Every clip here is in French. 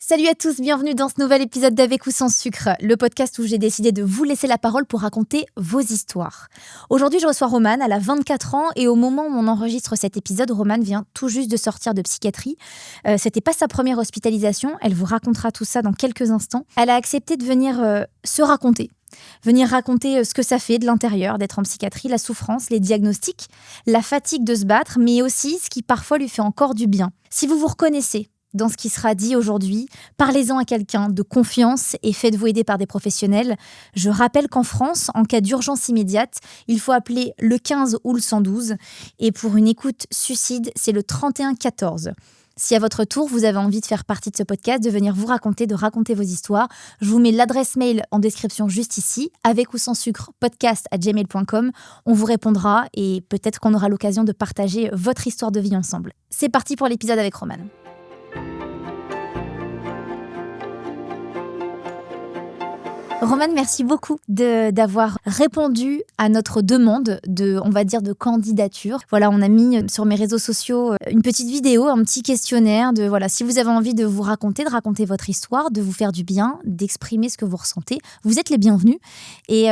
Salut à tous, bienvenue dans ce nouvel épisode d'Avec ou sans sucre, le podcast où j'ai décidé de vous laisser la parole pour raconter vos histoires. Aujourd'hui, je reçois Romane, elle a 24 ans et au moment où on enregistre cet épisode, Romane vient tout juste de sortir de psychiatrie. C'était pas sa première hospitalisation, elle vous racontera tout ça dans quelques instants. Elle a accepté de venir se raconter. Venir raconter ce que ça fait de l'intérieur d'être en psychiatrie, la souffrance, les diagnostics, la fatigue de se battre, mais aussi ce qui parfois lui fait encore du bien. Si vous vous reconnaissez dans ce qui sera dit aujourd'hui, parlez-en à quelqu'un de confiance et faites-vous aider par des professionnels. Je rappelle qu'en France, en cas d'urgence immédiate, il faut appeler le 15 ou le 112. Et pour une écoute suicide, c'est le 31 14. Si à votre tour, vous avez envie de faire partie de ce podcast, de venir vous raconter, de raconter vos histoires, je vous mets l'adresse mail en description juste ici, avec ou sans sucre, podcast@gmail.com. On vous répondra et peut-être qu'on aura l'occasion de partager votre histoire de vie ensemble. C'est parti pour l'épisode avec Romane. Romane, merci beaucoup d'avoir répondu à notre demande de candidature. Voilà, on a mis sur mes réseaux sociaux une petite vidéo, un petit questionnaire de si vous avez envie de vous raconter, de raconter votre histoire, de vous faire du bien, d'exprimer ce que vous ressentez, vous êtes les bienvenus. Et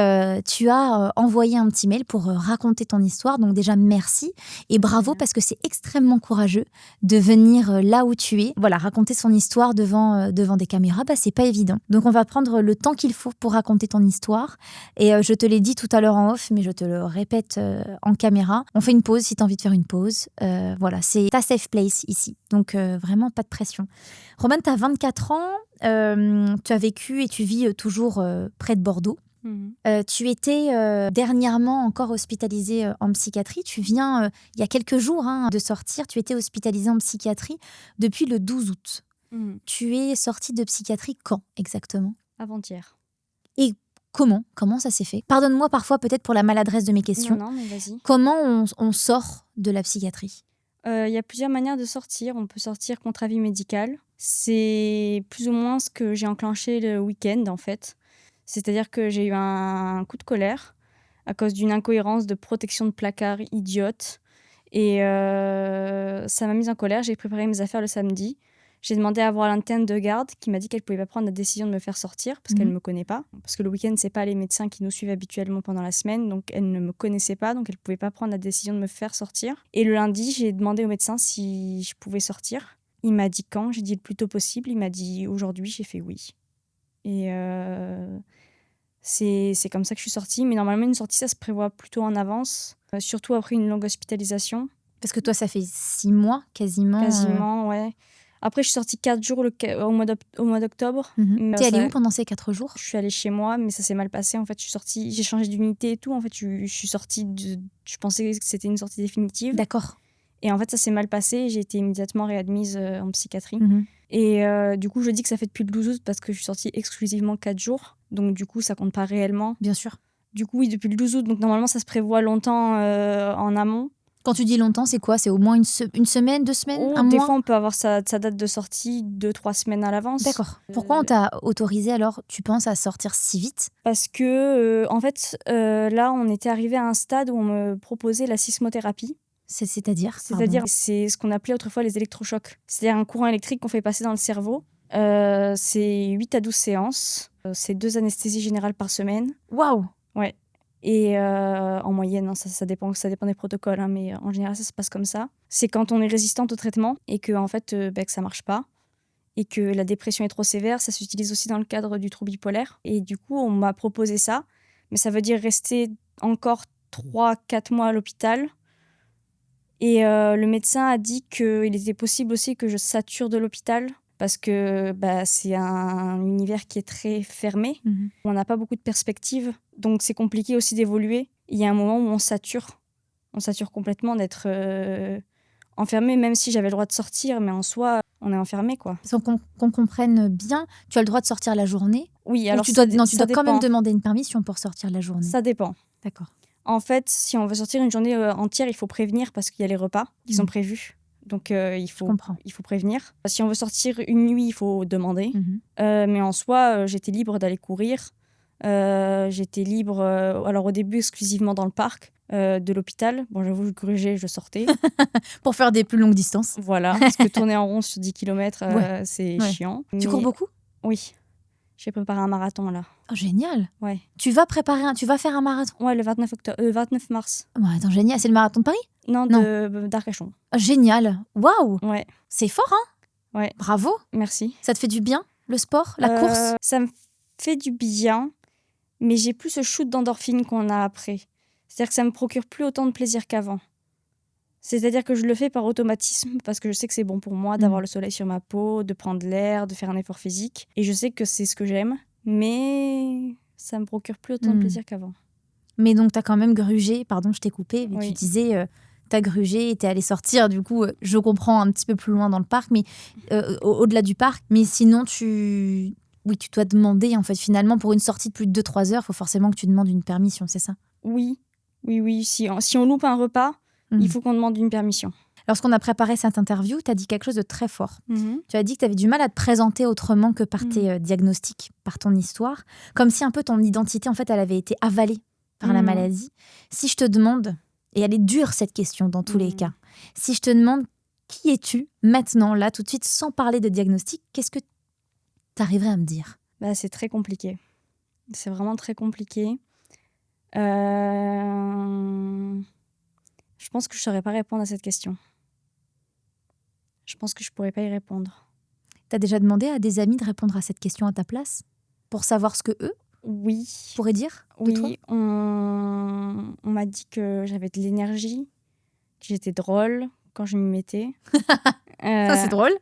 tu as envoyé un petit mail pour raconter ton histoire. Donc déjà, merci et bravo parce que c'est extrêmement courageux de venir là où tu es. Voilà, raconter son histoire devant des caméras, c'est pas évident. Donc on va prendre le temps qu'il faut pour raconter ton histoire. Et je te l'ai dit tout à l'heure en off, mais je te le répète en caméra. On fait une pause si tu as envie de faire une pause. C'est ta safe place ici. Donc vraiment, pas de pression. Romane, tu as 24 ans. Tu as vécu et tu vis toujours près de Bordeaux. Tu étais dernièrement encore hospitalisée en psychiatrie. Tu viens, il y a quelques jours de sortir, tu étais hospitalisée en psychiatrie depuis le 12 août. Tu es sortie de psychiatrie quand exactement ? Avant-hier. Et comment ça s'est fait ? Pardonne-moi parfois peut-être pour la maladresse de mes questions. Non, mais vas-y. Comment on sort de la psychiatrie ? Il y a plusieurs manières de sortir. On peut sortir contre avis médical. C'est plus ou moins ce que j'ai enclenché le week-end, en fait. C'est-à-dire que j'ai eu un coup de colère à cause d'une incohérence de protection de placard idiote. Et ça m'a mise en colère. J'ai préparé mes affaires le samedi. J'ai demandé à voir l'interne de garde qui m'a dit qu'elle ne pouvait pas prendre la décision de me faire sortir parce qu'elle ne me connaît pas. Parce que le week-end, ce n'est pas les médecins qui nous suivent habituellement pendant la semaine. Donc, elle ne me connaissait pas. Donc, elle ne pouvait pas prendre la décision de me faire sortir. Et le lundi, j'ai demandé au médecin si je pouvais sortir. Il m'a dit quand. J'ai dit le plus tôt possible. Il m'a dit aujourd'hui. J'ai fait oui. Et c'est comme ça que je suis sortie. Mais normalement, une sortie, ça se prévoit plutôt en avance. Surtout après une longue hospitalisation. Parce que toi, ça fait 6 mois quasiment. Quasiment, ouais. Après, je suis sortie 4 jours au mois d'octobre. T'es allée où pendant ces 4 jours ? Je suis allée chez moi, mais ça s'est mal passé. En fait, j'ai changé d'unité et tout. En fait, je suis sortie je pensais que c'était une sortie définitive. D'accord. Et en fait, ça s'est mal passé. J'ai été immédiatement réadmise en psychiatrie. Et du coup, je dis que ça fait depuis le 12 août parce que je suis sortie exclusivement 4 jours. Donc, du coup, ça compte pas réellement. Bien sûr. Du coup, oui, depuis le 12 août. Donc, normalement, ça se prévoit longtemps en amont. Quand tu dis longtemps, c'est quoi ? C'est au moins une semaine, 2 semaines, un des mois ? fois, on peut avoir sa date de sortie 2-3 semaines à l'avance. D'accord. Pourquoi on t'a autorisé alors, tu penses, à sortir si vite ? Parce que, en fait, là, on était arrivé à un stade où on me proposait la sismothérapie. C'est-à-dire, c'est ce qu'on appelait autrefois les électrochocs. C'est-à-dire un courant électrique qu'on fait passer dans le cerveau. C'est 8 à 12 séances. C'est 2 anesthésies générales par semaine. Waouh ! Ouais. Et en moyenne, ça dépend des protocoles, mais en général, ça se passe comme ça. C'est quand on est résistante au traitement et que, en fait, que ça marche pas et que la dépression est trop sévère. Ça s'utilise aussi dans le cadre du trouble bipolaire. Et du coup, on m'a proposé ça, mais ça veut dire rester encore 3-4 mois à l'hôpital. Et le médecin a dit qu'il était possible aussi que je sature de l'hôpital parce que c'est un univers qui est très fermé. On n'a pas beaucoup de perspectives, donc c'est compliqué aussi d'évoluer. Il y a un moment où on sature complètement d'être enfermé, même si j'avais le droit de sortir, mais en soi, on est enfermé, quoi. Sans qu'on comprenne bien, tu as le droit de sortir la journée ? Oui, alors tu dois ça quand même demander une permission pour sortir la journée. Ça dépend. D'accord. En fait, si on veut sortir une journée entière, il faut prévenir parce qu'il y a les repas qui sont prévus. Donc, il faut prévenir. Si on veut sortir une nuit, il faut demander. Mais en soi, j'étais libre d'aller courir. J'étais libre, alors au début exclusivement dans le parc de l'hôpital. Bon, j'avoue, je grugeais, je sortais. Pour faire des plus longues distances. Voilà, parce que tourner en rond sur 10 km, Ouais. c'est Ouais. chiant. Tu cours beaucoup? Oui, j'ai préparé un marathon là. Oh, génial. Ouais, Tu vas faire un marathon? ouais, le 29 mars. Ouais, attends, génial. C'est le marathon de Paris? Non, Non. d'Arcachon. Oh, génial. Waouh. Ouais, C'est fort, hein? ouais, Bravo. merci. Ça te fait du bien, le sport, la course? Ça me fait du bien, mais j'ai plus ce shoot d'endorphine qu'on a après. C'est-à-dire que ça me procure plus autant de plaisir qu'avant. C'est-à-dire que je le fais par automatisme parce que je sais que c'est bon pour moi d'avoir le soleil sur ma peau, de prendre l'air, de faire un effort physique. Et je sais que c'est ce que j'aime, mais ça me procure plus autant de plaisir qu'avant. Mais donc, t'as quand même grugé. Pardon, je t'ai coupé. Mais Oui. tu disais, t'as grugé et t'es allé sortir. Du coup, je comprends un petit peu plus loin dans le parc, mais au-delà du parc. Mais sinon, tu dois demander, en fait, finalement, pour une sortie de plus de 2-3 heures, il faut forcément que tu demandes une permission, c'est ça? Oui. Si on loupe un repas, il faut qu'on demande une permission. Lorsqu'on a préparé cette interview, tu as dit quelque chose de très fort. Mhm. Tu as dit que tu avais du mal à te présenter autrement que par tes diagnostics, par ton histoire, comme si un peu ton identité, en fait, elle avait été avalée par la maladie. Si je te demande, et elle est dure cette question dans tous les cas, si je te demande qui es-tu maintenant, là, tout de suite, sans parler de diagnostic, qu'est-ce que tu arriverais à me dire? C'est très compliqué. C'est vraiment très compliqué. Je pense que je ne saurais pas répondre à cette question. Je pense que je ne pourrais pas y répondre. Tu as déjà demandé à des amis de répondre à cette question à ta place? Pour savoir ce que eux pourraient dire de toi? Oui, on m'a dit que j'avais de l'énergie, que j'étais drôle quand je m'y mettais. Ça, c'est drôle.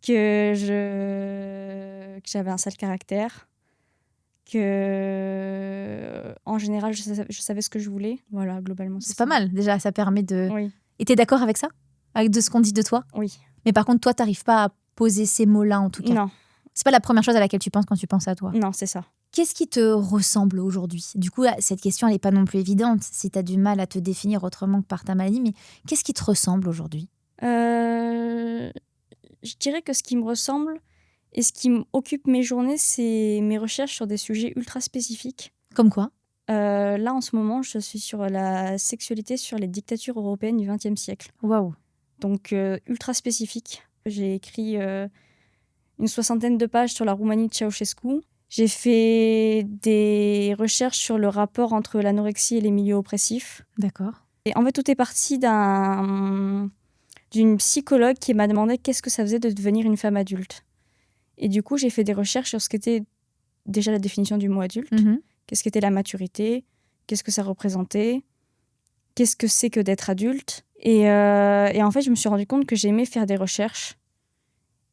Que j'avais un sale caractère. Que en général, je savais ce que je voulais. Voilà, globalement, C'est pas mal, déjà, ça permet de... Oui. Et t'es d'accord avec ça? Avec de ce qu'on dit de toi? Oui. Mais par contre, toi, t'arrives pas à poser ces mots-là, en tout cas. Non. C'est pas la première chose à laquelle tu penses quand tu penses à toi. Non, c'est ça. Qu'est-ce qui te ressemble aujourd'hui? Du coup, cette question, elle n'est pas non plus évidente, si t'as du mal à te définir autrement que par ta maladie, mais qu'est-ce qui te ressemble aujourd'hui? Je dirais que ce qui me ressemble et ce qui occupe mes journées, c'est mes recherches sur des sujets ultra spécifiques. Comme quoi? Là, en ce moment, je suis sur la sexualité sur les dictatures européennes du XXe siècle. Waouh. Donc, ultra spécifique. J'ai écrit une 60aine de pages sur la Roumanie de Ceausescu. J'ai fait des recherches sur le rapport entre l'anorexie et les milieux oppressifs. D'accord. Et en fait, tout est parti d'une psychologue qui m'a demandé qu'est-ce que ça faisait de devenir une femme adulte. Et du coup, j'ai fait des recherches sur ce qu'était déjà la définition du mot adulte, qu'est-ce qu'était la maturité, qu'est-ce que ça représentait, qu'est-ce que c'est que d'être adulte. Et en fait, je me suis rendu compte que j'aimais faire des recherches.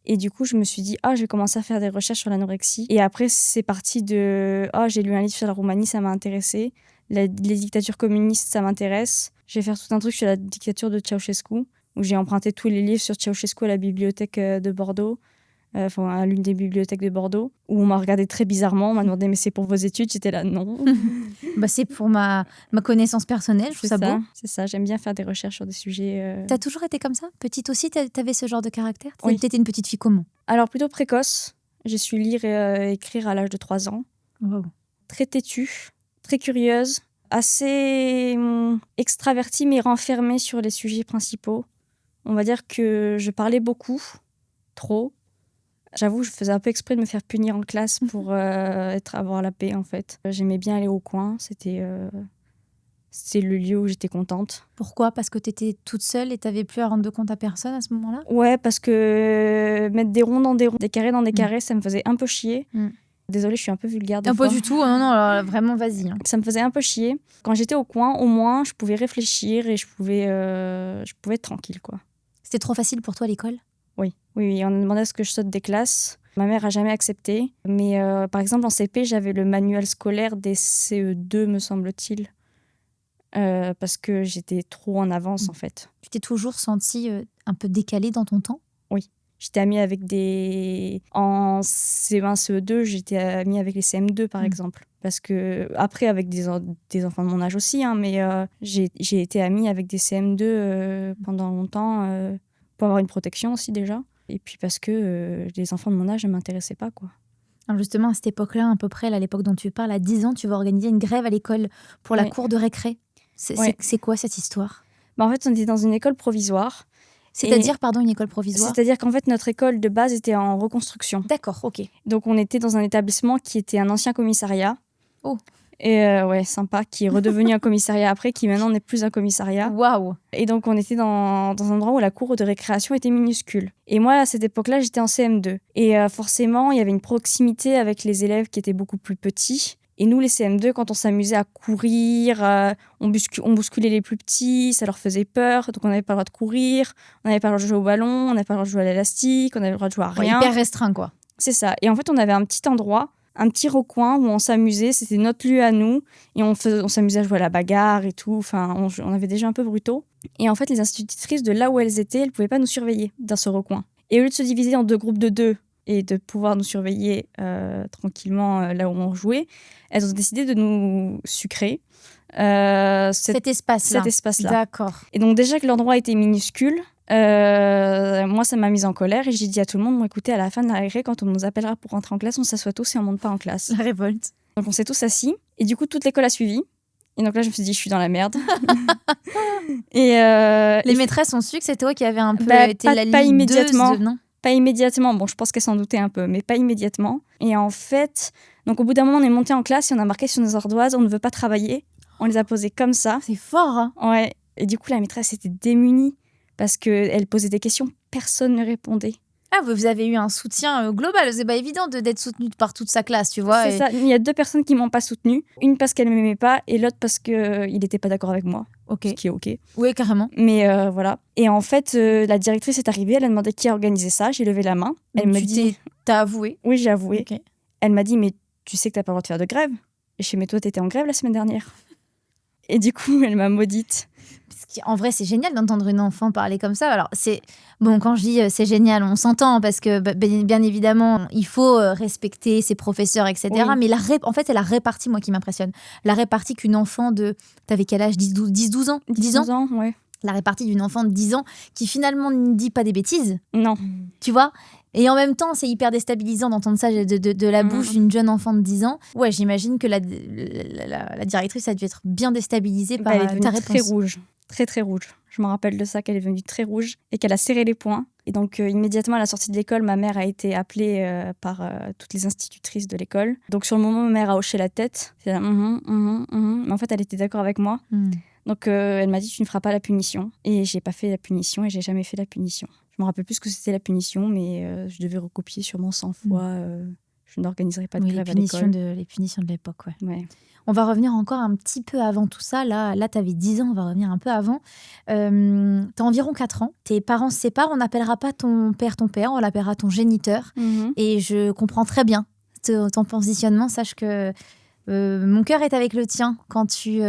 Et du coup, je me suis dit, je vais commencer à faire des recherches sur l'anorexie. Et après, c'est parti de, j'ai lu un livre sur la Roumanie, ça m'a intéressé. Les dictatures communistes, ça m'intéresse. Je vais faire tout un truc sur la dictature de Ceausescu, où j'ai emprunté tous les livres sur Ceausescu à la bibliothèque de Bordeaux, à l'une des bibliothèques de Bordeaux, où on m'a regardé très bizarrement, on m'a demandé, mais c'est pour vos études? J'étais là, non. C'est pour ma connaissance personnelle, je trouve ça beau. C'est ça, j'aime bien faire des recherches sur des sujets... T'as toujours été comme ça? Petite aussi, t'avais ce genre de caractère? Oui. T'étais une petite fille comment? Alors, plutôt précoce. J'ai su lire et écrire à l'âge de 3 ans. Wow. Très têtue, très curieuse, assez extravertie mais renfermée sur les sujets principaux. On va dire que je parlais beaucoup, trop. J'avoue, je faisais un peu exprès de me faire punir en classe pour avoir la paix, en fait. J'aimais bien aller au coin, c'était le lieu où j'étais contente. Pourquoi? Parce que t'étais toute seule et t'avais plus à rendre de compte à personne à ce moment-là? Ouais, parce que mettre des ronds dans des ronds, des carrés dans des carrés, ça me faisait un peu chier. Désolée, je suis un peu vulgaire des fois. Pas du tout, non, alors, vraiment, vas-y. Ça me faisait un peu chier. Quand j'étais au coin, au moins, je pouvais réfléchir et je pouvais être tranquille, quoi. C'était trop facile pour toi à l'école? Oui. On a demandé à ce que je saute des classes. Ma mère a jamais accepté. Mais par exemple, en CP, j'avais le manuel scolaire des CE2, me semble-t-il. Parce que j'étais trop en avance, en fait. Tu t'es toujours sentie un peu décalée dans ton temps? Oui. J'étais amie avec En CE1, CE2, j'étais amie avec les CM2, par exemple. Parce que, après, avec des enfants de mon âge aussi, mais j'ai été amie avec des CM2 pendant longtemps, pour avoir une protection aussi, déjà. Et puis parce que les enfants de mon âge ne m'intéressaient pas, quoi. Alors justement, à cette époque-là, à peu près, à l'époque dont tu parles, à 10 ans, tu vas organiser une grève à l'école pour la Ouais. cour de récré. Ouais. C'est quoi cette histoire? En fait, on était dans une école provisoire. C'est-à-dire, pardon, une école provisoire? C'est-à-dire qu'en fait, notre école de base était en reconstruction. D'accord, ok. Donc, on était dans un établissement qui était un ancien commissariat. Oh. Et ouais, sympa, qui est redevenu un commissariat après, qui maintenant n'est plus un commissariat. Waouh! Et donc, on était dans un endroit où la cour de récréation était minuscule. Et moi, à cette époque-là, j'étais en CM2. Et forcément, il y avait une proximité avec les élèves qui étaient beaucoup plus petits. Et nous, les CM2, quand on s'amusait à courir, on bousculait les plus petits, ça leur faisait peur. Donc, on n'avait pas le droit de courir, on n'avait pas le droit de jouer au ballon, on n'avait pas le droit de jouer à l'élastique, on n'avait le droit de jouer à rien. Hyper restreint, quoi. C'est ça. Et en fait, on avait un petit endroit, un petit recoin où on s'amusait. C'était notre lieu à nous. Et on s'amusait à jouer à la bagarre et tout. Enfin, on avait des jeux un peu brutaux. Et en fait, les institutrices de là où elles étaient, elles ne pouvaient pas nous surveiller dans ce recoin. Et au lieu de se diviser en 2 groupes de 2 et de pouvoir nous surveiller tranquillement là où on jouait, elles ont décidé de nous sucrer cet espace-là. D'accord. Et donc déjà que l'endroit était minuscule, moi ça m'a mise en colère et j'ai dit à tout le monde, écoutez, à la fin de la récré, quand on nous appellera pour rentrer en classe, on s'assoit tous et on monte pas en classe. La révolte. Donc on s'est tous assis et du coup toute l'école a suivi. Et donc là je me suis dit, je suis dans la merde. Et les maîtresses ont su que c'est toi qui avais un peu été la pas immédiatement. non? Pas immédiatement, bon je pense qu'elles s'en doutaient un peu, mais pas immédiatement. Et en fait, donc au bout d'un moment on est monté en classe et on a marqué sur nos ardoises, on ne veut pas travailler. On les a posées comme ça. C'est fort, hein? Ouais. Et du coup la maîtresse était démunie parce qu'elle posait des questions, personne ne répondait. Ah, vous avez eu un soutien global, c'est pas évident d'être soutenue par toute sa classe, tu vois. C'est ça, il y a 2 personnes qui m'ont pas soutenue, une parce qu'elle m'aimait pas et l'autre parce qu'il n'était pas d'accord avec moi. Ok. Ce qui est ok. Oui, carrément. Mais voilà. Et en fait, la directrice est arrivée, elle a demandé qui a organisé ça, j'ai levé la main. Elle m'a dit... T'as avoué? Oui, j'ai avoué. Okay. Elle m'a dit, mais tu sais que t'as pas le droit de faire de grève? Et je dis, mais toi, t'étais en grève la semaine dernière. Et du coup, elle m'a maudite. En vrai, c'est génial d'entendre une enfant parler comme ça. Alors, bon, quand je dis c'est génial, on s'entend parce que bien évidemment, il faut respecter ses professeurs, etc. Oui. Mais en fait, c'est la répartie, moi, qui m'impressionne. La répartie qu'une enfant de... T'avais quel âge? 10-12 ans? 10 ans, ouais. La répartie d'une enfant de 10 ans qui finalement ne dit pas des bêtises. Non. Tu vois? Et en même temps, c'est hyper déstabilisant d'entendre ça de la bouche d'une jeune enfant de 10 ans. Ouais, j'imagine que la directrice a dû être bien déstabilisée par ta réponse. Très rouge. Très, très rouge. Je me rappelle de ça, qu'elle est venue très rouge et qu'elle a serré les poings. Et donc, immédiatement à la sortie de l'école, ma mère a été appelée par toutes les institutrices de l'école. Donc, sur le moment, ma mère a hoché la tête. C'est là, Mais en fait, elle était d'accord avec moi. Donc, elle m'a dit, tu ne feras pas la punition. Et j'ai pas fait la punition et j'ai jamais fait la punition. Je me rappelle plus ce que c'était la punition, mais je devais recopier sûrement 100 fois. Je n'organiserai pas de grève à l'école. Les punitions de l'époque, ouais. On va revenir encore un petit peu avant tout ça. Là tu avais 10 ans, on va revenir un peu avant. Tu as environ 4 ans. Tes parents se séparent. On n'appellera pas ton père, on l'appellera ton géniteur. Et je comprends très bien ton positionnement. Sache que mon cœur est avec le tien quand tu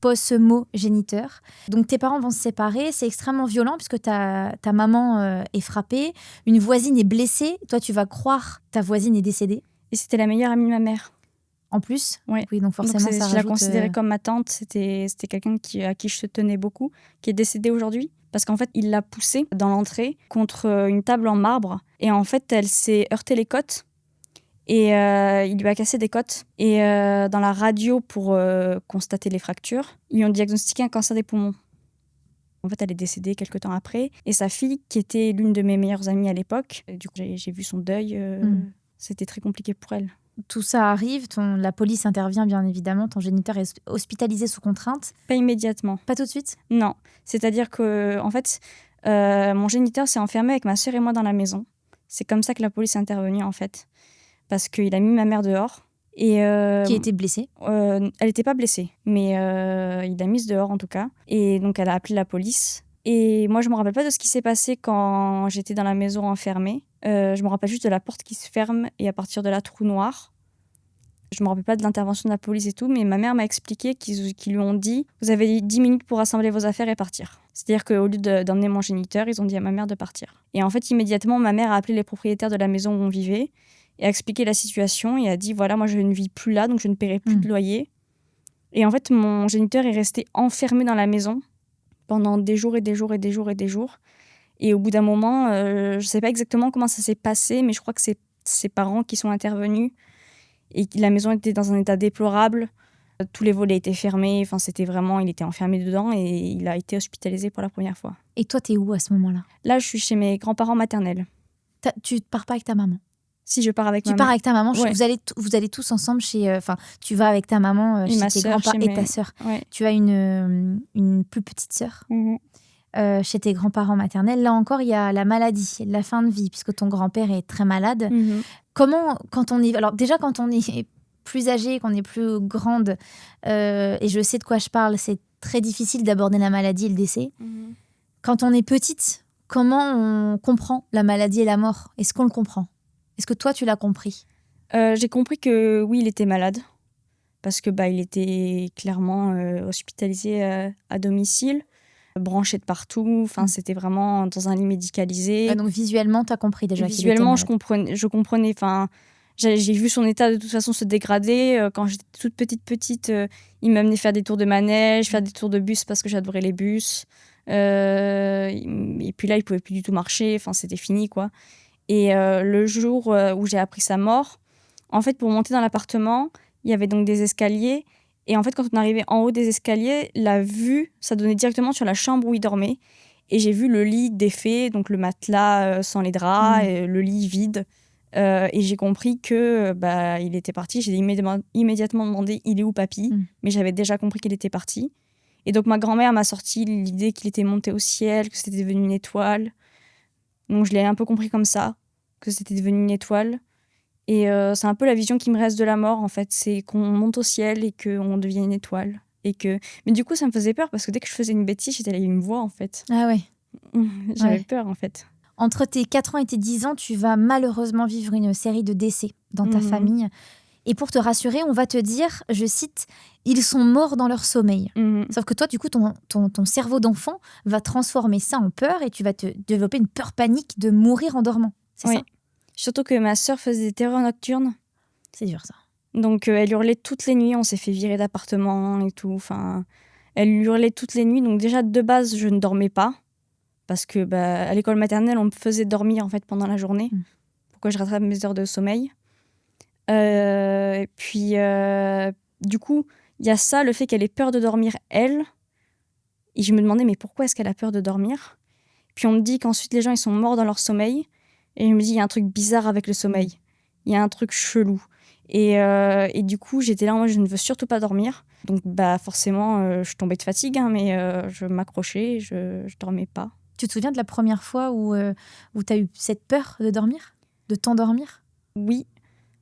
poses ce mot géniteur. Donc tes parents vont se séparer. C'est extrêmement violent puisque ta maman est frappée. Une voisine est blessée. Toi, tu vas croire ta voisine est décédée. Et c'était la meilleure amie de ma mère. En plus, ouais. Oui, donc forcément, ça rajoute... Je la considérais comme ma tante. C'était quelqu'un à qui je tenais beaucoup, qui est décédé aujourd'hui. Parce qu'en fait, il l'a poussée dans l'entrée contre une table en marbre. Et en fait, elle s'est heurtée les côtes. Et il lui a cassé des côtes. Et dans la radio, pour constater les fractures, ils lui ont diagnostiqué un cancer des poumons. En fait, elle est décédée quelques temps après. Et sa fille, qui était l'une de mes meilleures amies à l'époque, du coup, j'ai vu son deuil. C'était très compliqué pour elle. Tout ça arrive, la police intervient bien évidemment, ton géniteur est hospitalisé sous contrainte. Pas immédiatement. Pas tout de suite? Non, c'est-à-dire que en fait, mon géniteur s'est enfermé avec ma sœur et moi dans la maison. C'est comme ça que la police est intervenue en fait, parce qu'il a mis ma mère dehors. Et qui était blessée? Elle n'était pas blessée, mais il l'a mise dehors en tout cas. Et donc elle a appelé la police. Et moi, je me rappelle pas de ce qui s'est passé quand j'étais dans la maison enfermée. Je me rappelle juste de la porte qui se ferme et à partir de là, trou noir. Je me rappelle pas de l'intervention de la police et tout, mais ma mère m'a expliqué qu'ils lui ont dit « Vous avez 10 minutes pour rassembler vos affaires et partir ». C'est-à-dire qu'au lieu d'emmener mon géniteur, ils ont dit à ma mère de partir. Et en fait, immédiatement, ma mère a appelé les propriétaires de la maison où on vivait et a expliqué la situation et a dit « Voilà, moi, je ne vis plus là, donc je ne paierai plus de loyer ». Et en fait, mon géniteur est resté enfermé dans la maison pendant des jours et des jours et des jours et des jours. Et au bout d'un moment, je ne sais pas exactement comment ça s'est passé, mais je crois que c'est ses parents qui sont intervenus et la maison était dans un état déplorable. Tous les volets étaient fermés, enfin c'était vraiment, il était enfermé dedans et il a été hospitalisé pour la première fois. Et toi, t'es où à ce moment-là? Là, je suis chez mes grands-parents maternels. Tu pars pas avec ta maman? Si je pars avec Tu ma pars mère. avec ta maman, Ouais. vous allez tous ensemble chez... Enfin, tu vas avec ta maman Et chez ma tes sœur, grands-parents chez et mes- ta sœur. Ouais. Tu as une plus petite sœur chez tes grands-parents maternels. Là encore, il y a la maladie, la fin de vie, puisque ton grand-père est très malade. Mhm. Comment, quand on est... Alors déjà, quand on est plus âgé, qu'on est plus grande, et je sais de quoi je parle, c'est très difficile d'aborder la maladie et le décès. Mhm. Quand on est petite, comment on comprend la maladie et la mort? Est-ce qu'on le comprend? Est-ce que toi, tu l'as compris? J'ai compris que oui, il était malade parce que il était clairement hospitalisé à domicile, branché de partout. Enfin, c'était vraiment dans un lit médicalisé. Donc visuellement, tu as compris déjà qu'il était Visuellement, malade. je comprenais. Enfin, j'ai vu son état de toute façon se dégrader. Quand j'étais toute petite, il m'amenait faire des tours de manège, faire des tours de bus parce que j'adorais les bus. Et puis là, il pouvait plus du tout marcher. Enfin, c'était fini, quoi. Et le jour où j'ai appris sa mort, en fait, pour monter dans l'appartement, il y avait donc des escaliers. Et en fait, quand on arrivait en haut des escaliers, la vue, ça donnait directement sur la chambre où il dormait. Et j'ai vu le lit défait, donc le matelas sans les draps, et le lit vide. Et j'ai compris que il était parti. J'ai immédiatement demandé il est où papy, mais j'avais déjà compris qu'il était parti. Et donc ma grand-mère m'a sorti l'idée qu'il était monté au ciel, que c'était devenu une étoile. Donc je l'ai un peu compris comme ça, que c'était devenu une étoile. Et c'est un peu la vision qui me reste de la mort, en fait. C'est qu'on monte au ciel et qu'on devient une étoile. Mais du coup, ça me faisait peur parce que dès que je faisais une bêtise, j'étais là, il me voit, en fait. Ah ouais. J'avais peur, en fait. Entre tes 4 ans et tes 10 ans, tu vas malheureusement vivre une série de décès dans ta famille. Et pour te rassurer, on va te dire, je cite, « Ils sont morts dans leur sommeil ». Sauf que toi, du coup, ton cerveau d'enfant va transformer ça en peur et tu vas te développer une peur panique de mourir en dormant. C'est ça? Surtout que ma sœur faisait des terreurs nocturnes. C'est dur, ça. Donc, elle hurlait toutes les nuits. On s'est fait virer d'appartement et tout. Enfin, elle hurlait toutes les nuits. Donc, déjà, de base, je ne dormais pas. Parce que à l'école maternelle, on me faisait dormir en fait, pendant la journée. Pourquoi je rattrape mes heures de sommeil. Et puis, du coup, il y a ça, le fait qu'elle ait peur de dormir, elle. Et je me demandais, mais pourquoi est-ce qu'elle a peur de dormir? Puis on me dit qu'ensuite, les gens, ils sont morts dans leur sommeil. Et je me dis, il y a un truc bizarre avec le sommeil. Il y a un truc chelou. Et du coup, j'étais là, moi, je ne veux surtout pas dormir. Donc, forcément, je tombais de fatigue, mais je m'accrochais, je dormais pas. Tu te souviens de la première fois où tu as eu cette peur de dormir? De t'endormir? Oui.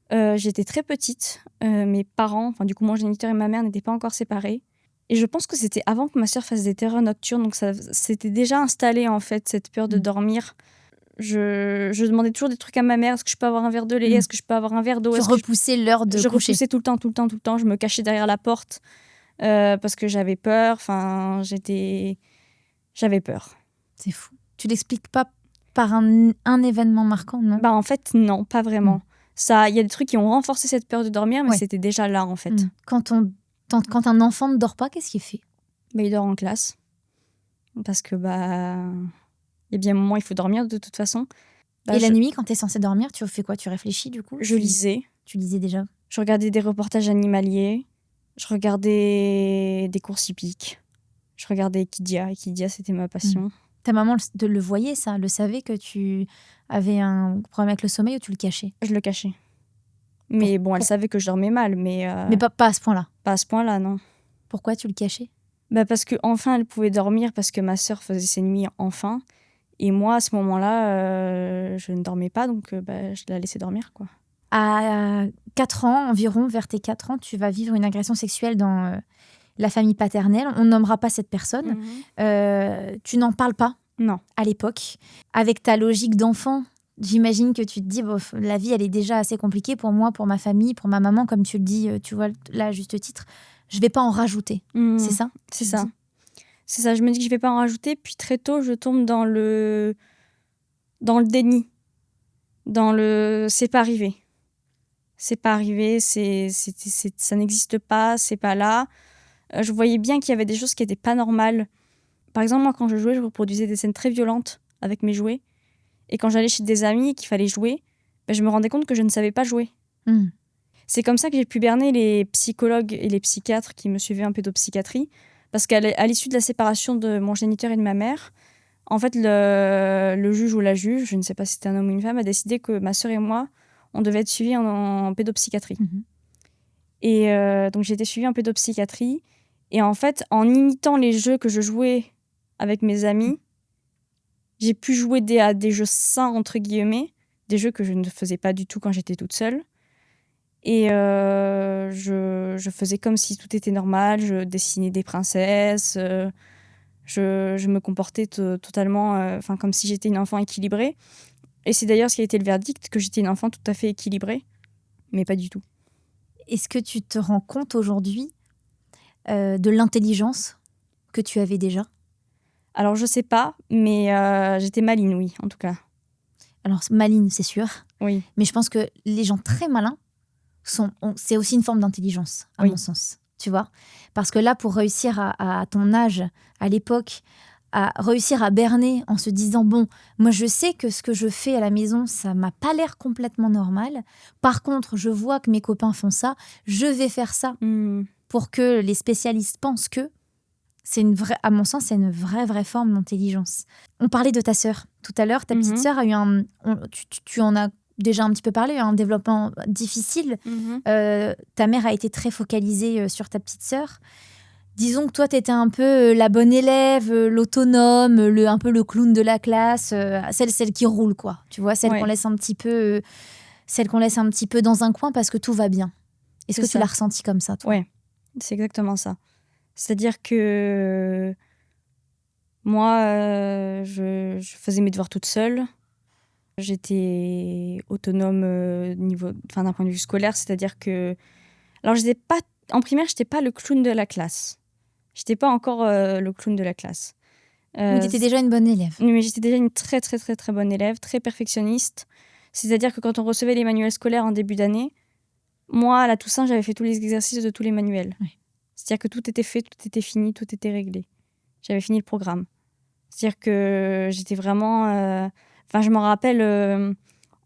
J'étais très petite. Mes parents, enfin du coup mon géniteur et ma mère n'étaient pas encore séparés. Et je pense que c'était avant que ma sœur fasse des terreurs nocturnes, donc ça s'était déjà installé en fait cette peur de dormir. Je demandais toujours des trucs à ma mère. Est-ce que je peux avoir un verre de lait? Est-ce que je peux avoir un verre d'eau? Tu repoussais l'heure de Je coucher. repoussais tout le temps. Je me cachais derrière la porte parce que j'avais peur. Enfin, j'avais peur. C'est fou. Tu l'expliques pas par un événement marquant, non? En fait, non, pas vraiment. Il y a des trucs qui ont renforcé cette peur de dormir, mais c'était déjà là, en fait. Quand un enfant ne dort pas, qu'est-ce qu'il fait? Il dort en classe. Parce que, il y a bien un moment, il faut dormir de toute façon. Et la nuit, quand tu es censée dormir, tu fais quoi? Tu réfléchis, du coup? Je lisais. Tu lisais déjà? Je regardais des reportages animaliers. Je regardais des courses hippiques. Je regardais Equidia. Equidia, c'était ma passion. Ta maman le voyait, ça? Le savait que tu avais un problème avec le sommeil ou tu le cachais? Je le cachais. Mais elle savait que je dormais mal. Mais pas à ce point-là? Pas à ce point-là, non. Pourquoi tu le cachais? Parce qu'enfin, elle pouvait dormir parce que ma sœur faisait ses nuits enfin. Et moi, à ce moment-là, je ne dormais pas, donc je la laissais dormir, quoi. À 4 ans, environ, vers tes 4 ans, tu vas vivre une agression sexuelle dans la famille paternelle. On nommera pas cette personne. Tu n'en parles pas? Non. À l'époque. Avec ta logique d'enfant, j'imagine que tu te dis, la vie, elle est déjà assez compliquée pour moi, pour ma famille, pour ma maman, comme tu le dis, tu vois, là, à juste titre. Je vais pas en rajouter. C'est ça? C'est ça. C'est ça, je me dis que je vais pas en rajouter. Puis très tôt, je tombe dans le déni. Dans le c'est pas arrivé. C'est pas arrivé, ça n'existe pas, c'est pas là. Je voyais bien qu'il y avait des choses qui étaient pas normales. Par exemple, moi, quand je jouais, je reproduisais des scènes très violentes avec mes jouets. Et quand j'allais chez des amis et qu'il fallait jouer, je me rendais compte que je ne savais pas jouer. Mm. C'est comme ça que j'ai pu berner les psychologues et les psychiatres qui me suivaient en pédopsychiatrie. Parce qu'à l'issue de la séparation de mon géniteur et de ma mère, en fait, le juge ou la juge, je ne sais pas si c'était un homme ou une femme, a décidé que ma sœur et moi, on devait être suivis en pédopsychiatrie. Mhm. Et donc, j'ai été suivie en pédopsychiatrie. Et en fait, en imitant les jeux que je jouais avec mes amis, j'ai pu jouer à des jeux sains, entre guillemets, des jeux que je ne faisais pas du tout quand j'étais toute seule. Et je faisais comme si tout était normal, je dessinais des princesses, je me comportais totalement comme si j'étais une enfant équilibrée. Et c'est d'ailleurs ce qui a été le verdict, que j'étais une enfant tout à fait équilibrée, mais pas du tout. Est-ce que tu te rends compte aujourd'hui de l'intelligence que tu avais déjà? Alors je sais pas, mais j'étais maligne, oui, en tout cas. Alors, maligne, c'est sûr. Oui, Mais je pense que les gens très malins, c'est aussi une forme d'intelligence, à Oui. mon sens. Tu vois? Parce que là, pour réussir à ton âge, à l'époque, à réussir à berner en se disant, bon, moi je sais que ce que je fais à la maison, ça m'a pas l'air complètement normal. Par contre, je vois que mes copains font ça, je vais faire ça pour que les spécialistes pensent que à mon sens, c'est une vraie forme d'intelligence. On parlait de ta sœur tout à l'heure. Ta petite sœur a eu tu en as déjà un petit peu parlé, un développement difficile. Ta mère a été très focalisée sur ta petite sœur. Disons que toi, tu étais un peu la bonne élève, l'autonome, un peu le clown de la classe, celle qui roule, quoi. Tu vois, celle Ouais. qu'on laisse un petit peu, dans un coin parce que tout va bien. Est-ce C'est que tu ça. l'as ressenti comme ça, toi? Ouais, c'est exactement ça. C'est-à-dire que moi, je faisais mes devoirs toute seule. J'étais autonome d'un point de vue scolaire, c'est-à-dire que... Alors, en primaire, je n'étais pas le clown de la classe. Je n'étais pas encore le clown de la classe. Mais tu étais déjà une bonne élève. Mais j'étais déjà une très, très, très, très bonne élève, très perfectionniste. C'est-à-dire que quand on recevait les manuels scolaires en début d'année, moi, à la Toussaint, j'avais fait tous les exercices de tous les manuels. Oui. C'est-à-dire que tout était fait, tout était fini, tout était réglé. J'avais fini le programme. C'est-à-dire que j'étais vraiment... je me rappelle,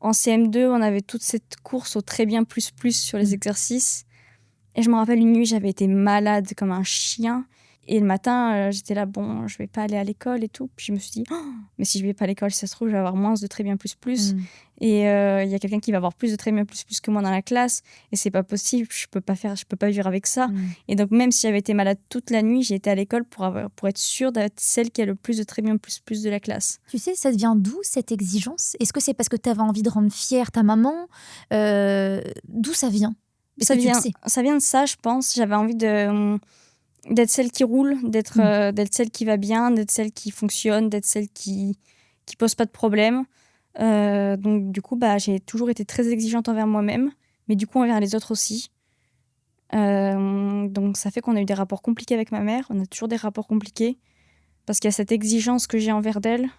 en CM2, on avait toute cette course au très bien plus sur les exercices. Et je me rappelle une nuit, j'avais été malade comme un chien. Et le matin, j'étais là, bon, je vais pas aller à l'école et tout. Puis je me suis dit, mais si je vais pas à l'école, si ça se trouve, je vais avoir moins de très bien plus. Et il y a quelqu'un qui va avoir plus de très bien plus que moi dans la classe. Et c'est pas possible, je peux pas vivre avec ça. Et donc, même si j'avais été malade toute la nuit, j'ai été à l'école pour être sûre d'être celle qui a le plus de très bien plus de la classe. Tu sais, ça vient d'où cette exigence? Est-ce que c'est parce que tu avais envie de rendre fière ta maman? D'où ça vient? Ça vient de ça, je pense. J'avais envie d'être celle qui roule, d'être celle qui va bien, d'être celle qui fonctionne, d'être celle qui pose pas de problème. Donc du coup, j'ai toujours été très exigeante envers moi-même, mais du coup envers les autres aussi. Donc ça fait qu'on a eu des rapports compliqués avec ma mère. On a toujours des rapports compliqués parce qu'il y a cette exigence que j'ai envers d'elle.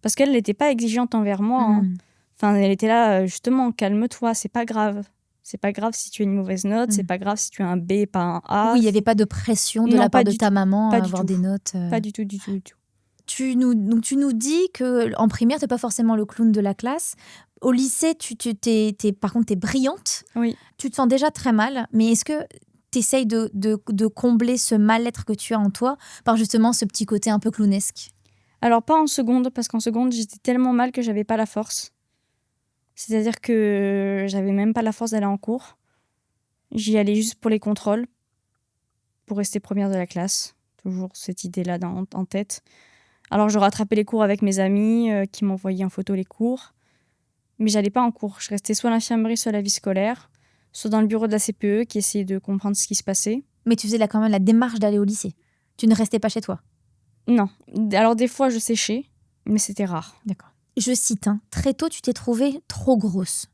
Parce qu'elle n'était pas exigeante envers moi. Hein. Enfin, elle était là, justement, calme-toi, c'est pas grave. C'est pas grave si tu as une mauvaise note, c'est pas grave si tu as un B et pas un A. Oui, il n'y avait pas de pression de la part de ta maman à avoir des notes. Pas du tout. Tu nous dis qu'en primaire, tu n'es pas forcément le clown de la classe. Au lycée, par contre, tu es brillante. Oui. Tu te sens déjà très mal, mais est-ce que tu essayes de combler ce mal-être que tu as en toi par justement ce petit côté un peu clownesque? Alors, pas en seconde, parce qu'en seconde, j'étais tellement mal que j'avais pas la force. C'est-à-dire que j'avais même pas la force d'aller en cours. J'y allais juste pour les contrôles, pour rester première de la classe. Toujours cette idée-là en tête. Alors, je rattrapais les cours avec mes amis qui m'envoyaient en photo les cours. Mais j'allais pas en cours. Je restais soit à l'infirmerie, soit à la vie scolaire, soit dans le bureau de la CPE qui essayait de comprendre ce qui se passait. Mais tu faisais là quand même la démarche d'aller au lycée. Tu ne restais pas chez toi? Non. Alors, des fois, je séchais, mais c'était rare. D'accord. Je cite, très tôt, tu t'es trouvée trop grosse.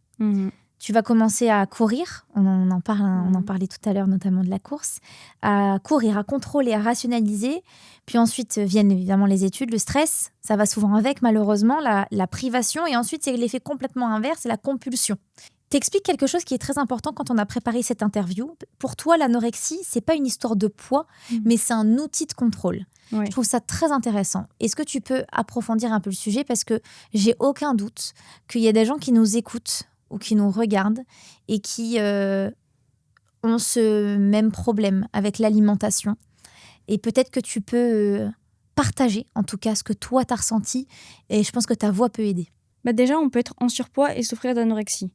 Tu vas commencer à courir, on en parlait tout à l'heure, notamment de la course, à courir, à contrôler, à rationaliser. Puis ensuite viennent évidemment les études, le stress, ça va souvent avec malheureusement, la privation. Et ensuite, c'est l'effet complètement inverse, c'est la compulsion. T'expliques quelque chose qui est très important quand on a préparé cette interview. Pour toi, l'anorexie, c'est pas une histoire de poids, mais c'est un outil de contrôle. Ouais. Je trouve ça très intéressant. Est-ce que tu peux approfondir un peu le sujet? Parce que j'ai aucun doute qu'il y a des gens qui nous écoutent ou qui nous regardent et qui ont ce même problème avec l'alimentation. Et peut-être que tu peux partager, en tout cas, ce que toi, t'as ressenti. Et je pense que ta voix peut aider. Bah déjà, on peut être en surpoids et souffrir d'anorexie.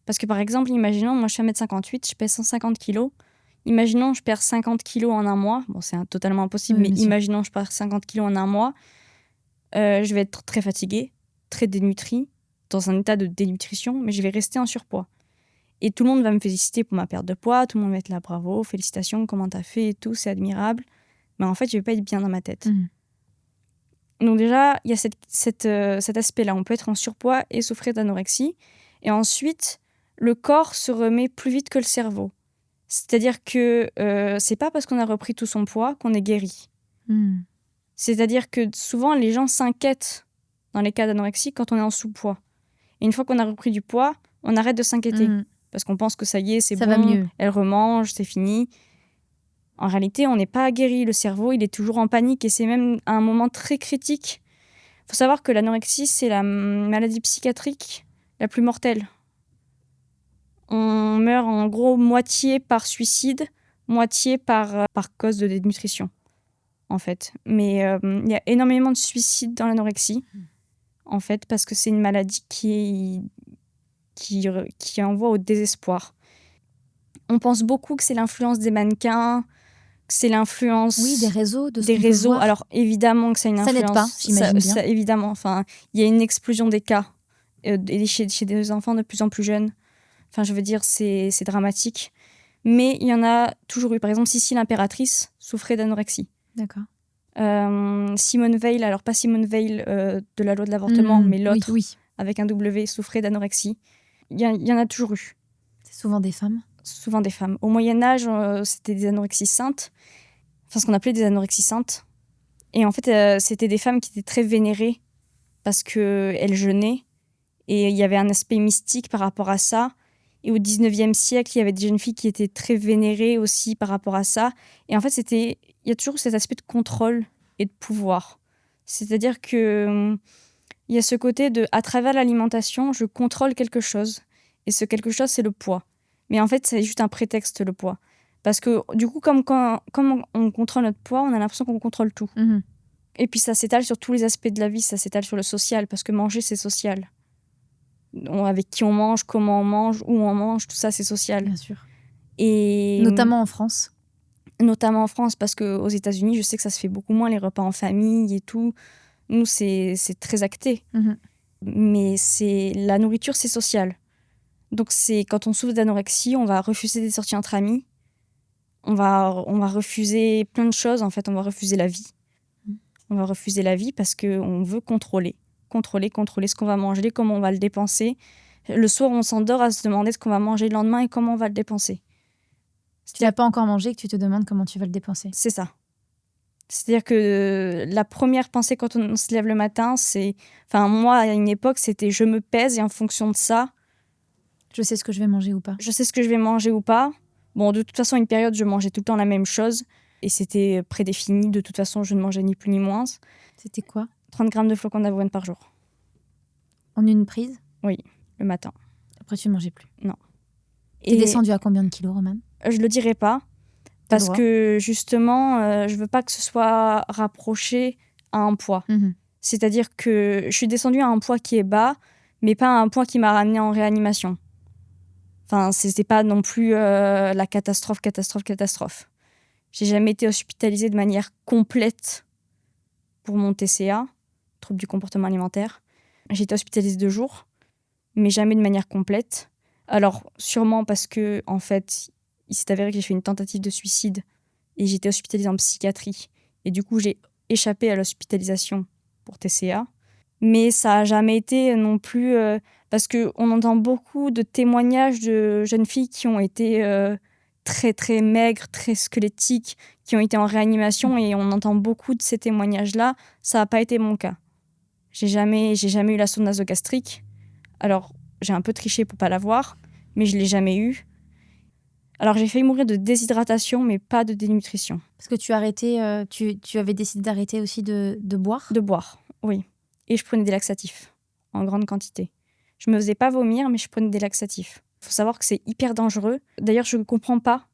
Parce que par exemple, imaginons, moi je suis 1m58, je pèse 150 kilos. Imaginons, je perds 50 kilos en un mois. Bon, c'est totalement impossible, Oui, mais bien sûr. imaginons, je perds 50 kilos en un mois. Je vais être très fatiguée, très dénutrie, dans un état de dénutrition, mais je vais rester en surpoids. Et tout le monde va me féliciter pour ma perte de poids, tout le monde va être là, bravo, félicitations, comment t'as fait et tout, c'est admirable. Mais en fait, je vais pas être bien dans ma tête. Donc déjà, il y a cet aspect-là. On peut être en surpoids et souffrir d'anorexie. Et ensuite, le corps se remet plus vite que le cerveau. C'est-à-dire que c'est pas parce qu'on a repris tout son poids qu'on est guéri. C'est-à-dire que souvent, les gens s'inquiètent dans les cas d'anorexie quand on est en sous-poids. Et une fois qu'on a repris du poids, on arrête de s'inquiéter. Parce qu'on pense que ça y est, c'est Ça bon, va mieux. elle remange, c'est fini. En réalité, on n'est pas guéri. Le cerveau, il est toujours en panique et c'est même à un moment très critique. Il faut savoir que l'anorexie, c'est la maladie psychiatrique la plus mortelle. On meurt en gros moitié par suicide, moitié par cause de dénutrition, en fait. Mais il y a énormément de suicides dans l'anorexie, en fait, parce que c'est une maladie qui envoie au désespoir. On pense beaucoup que c'est l'influence des mannequins, que c'est l'influence des réseaux, des réseaux. Alors évidemment que ça a une influence. Ça n'aide pas, j'imagine bien. Évidemment, enfin, il y a une explosion des cas chez des enfants de plus en plus jeunes. Enfin, je veux dire, c'est dramatique. Mais il y en a toujours eu. Par exemple, Sissi l'impératrice souffrait d'anorexie. D'accord. Simone Veil, alors pas Simone Veil de la loi de l'avortement, mais l'autre, avec un W, souffrait d'anorexie. Il y en a toujours eu. C'est souvent des femmes. Souvent des femmes. Au Moyen-Âge, c'était des anorexies saintes. Enfin, ce qu'on appelait des anorexies saintes. Et en fait, c'était des femmes qui étaient très vénérées parce qu'elles jeûnaient. Et il y avait un aspect mystique par rapport à ça. Et au 19e siècle, il y avait des jeunes filles qui étaient très vénérées aussi par rapport à ça. Et en fait, il y a toujours cet aspect de contrôle et de pouvoir. C'est-à-dire que il y a ce côté de, à travers l'alimentation, je contrôle quelque chose. Et ce quelque chose, c'est le poids. Mais en fait, c'est juste un prétexte, le poids. Parce que du coup, comme on contrôle notre poids, on a l'impression qu'on contrôle tout. Et puis ça s'étale sur tous les aspects de la vie, ça s'étale sur le social, parce que manger, c'est social. Avec qui on mange, comment on mange, où on mange, tout ça, c'est social. Bien sûr. Et notamment en France. Notamment en France, parce qu'aux États-Unis, je sais que ça se fait beaucoup moins, les repas en famille et tout. Nous, c'est très acté. Mais la nourriture, c'est social. Donc, quand on souffre d'anorexie, on va refuser des sorties entre amis. On va refuser plein de choses. En fait, on va refuser la vie. On va refuser la vie parce qu'on veut contrôler ce qu'on va manger, comment on va le dépenser. Le soir, on s'endort à se demander ce qu'on va manger le lendemain et comment on va le dépenser. Tu n'as pas encore mangé, que tu te demandes comment tu vas le dépenser. C'est ça. C'est-à-dire que la première pensée quand on se lève le matin, c'est... Enfin, moi, à une époque, c'était je me pèse et en fonction de ça... Je sais ce que je vais manger ou pas. Je sais ce que je vais manger ou pas. Bon, de toute façon, une période, je mangeais tout le temps la même chose. Et c'était prédéfini. De toute façon, je ne mangeais ni plus ni moins. C'était quoi ? 30 grammes de flocons d'avoine par jour. En une prise ? Oui, le matin. Après, tu ne mangeais plus ? Non. T'es descendue à combien de kilos, Romane ? Je le dirai pas. Parce que justement, je veux pas que ce soit rapproché à un poids. C'est-à-dire que je suis descendue à un poids qui est bas, mais pas à un poids qui m'a ramenée en réanimation. Enfin, c'était pas non plus la catastrophe. J'ai jamais été hospitalisée de manière complète pour mon TCA, trouble du comportement alimentaire. J'ai été hospitalisée 2 jours, mais jamais de manière complète. Alors, sûrement parce que, en fait, il s'est avéré que j'ai fait une tentative de suicide et j'ai été hospitalisée en psychiatrie. Et du coup, j'ai échappé à l'hospitalisation pour TCA. Mais ça n'a jamais été non plus... parce qu'on entend beaucoup de témoignages de jeunes filles qui ont été très, très maigres, très squelettiques, qui ont été en réanimation et on entend beaucoup de ces témoignages-là. Ça n'a pas été mon cas. J'ai jamais eu la sonde nasogastrique. Alors, j'ai un peu triché pour pas l'avoir. mais je l'ai jamais eu. Alors j'ai failli mourir de déshydratation, mais pas de dénutrition. Parce que tu avais décidé d'arrêter aussi de boire. De boire, oui. Et je prenais des laxatifs en grande quantité. Je me faisais pas vomir, mais je prenais des laxatifs. Il faut savoir que c'est hyper dangereux. D'ailleurs, je ne comprends pas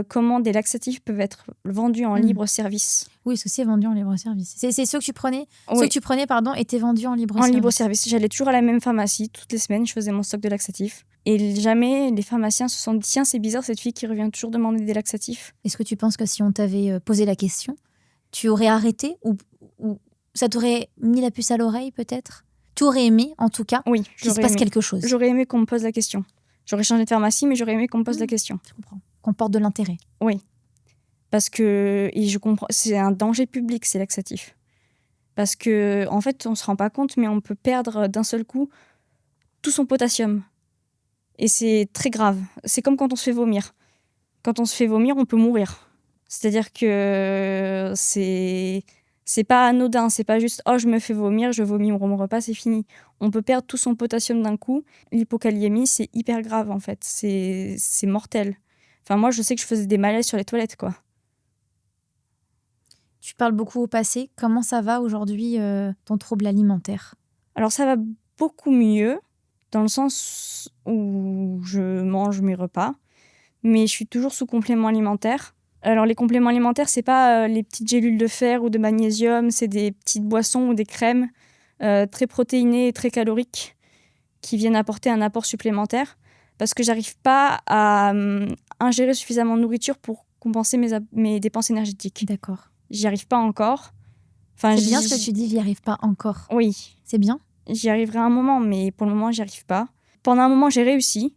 comment des laxatifs peuvent être vendus en libre service. Oui, parce que c'est vendu en libre service. C'est ceux que tu prenais, Oui. ceux que tu prenais, étaient vendus en libre En service. libre service. J'allais toujours à la même pharmacie. Toutes les semaines, je faisais mon stock de laxatifs. Et jamais les pharmaciens se sont dit, tiens, c'est bizarre, cette fille qui revient toujours demander des laxatifs. Est-ce que tu penses que si on t'avait posé la question, tu aurais arrêté ou ça t'aurait mis la puce à l'oreille peut-être? Tu aurais aimé, en tout cas, Oui, qu'il se passe quelque chose. J'aurais aimé qu'on me pose la question. J'aurais changé de pharmacie, mais j'aurais aimé qu'on me pose la question. Je comprends. Qu'on porte de l'intérêt. Oui. Parce que, et je comprends, c'est un danger public, ces laxatifs. Parce que, en fait, on se rend pas compte, mais on peut perdre d'un seul coup tout son potassium. Et c'est très grave. C'est comme quand on se fait vomir. Quand on se fait vomir, on peut mourir. C'est-à-dire que c'est pas anodin. C'est pas juste, oh, je me fais vomir, je vomis mon repas, c'est fini. On peut perdre tout son potassium d'un coup. L'hypokaliémie, c'est hyper grave, en fait. C'est mortel. Enfin, moi, je sais que je faisais des malaises sur les toilettes, quoi. Tu parles beaucoup au passé. Comment ça va aujourd'hui, ton trouble alimentaire? Alors, ça va beaucoup mieux, dans le sens où je mange mes repas, mais je suis toujours sous compléments alimentaires. Alors, les compléments alimentaires, c'est pas les petites gélules de fer ou de magnésium, c'est des petites boissons ou des crèmes très protéinées et très caloriques qui viennent apporter un apport supplémentaire, parce que j'arrive pas à ingérer suffisamment de nourriture pour compenser mes dépenses énergétiques. D'accord. J'y arrive pas encore. Enfin, c'est bien ce que tu dis, j'y arrive pas encore. Oui. C'est bien. J'y arriverai un moment, mais pour le moment, j'y arrive pas. Pendant un moment, j'ai réussi.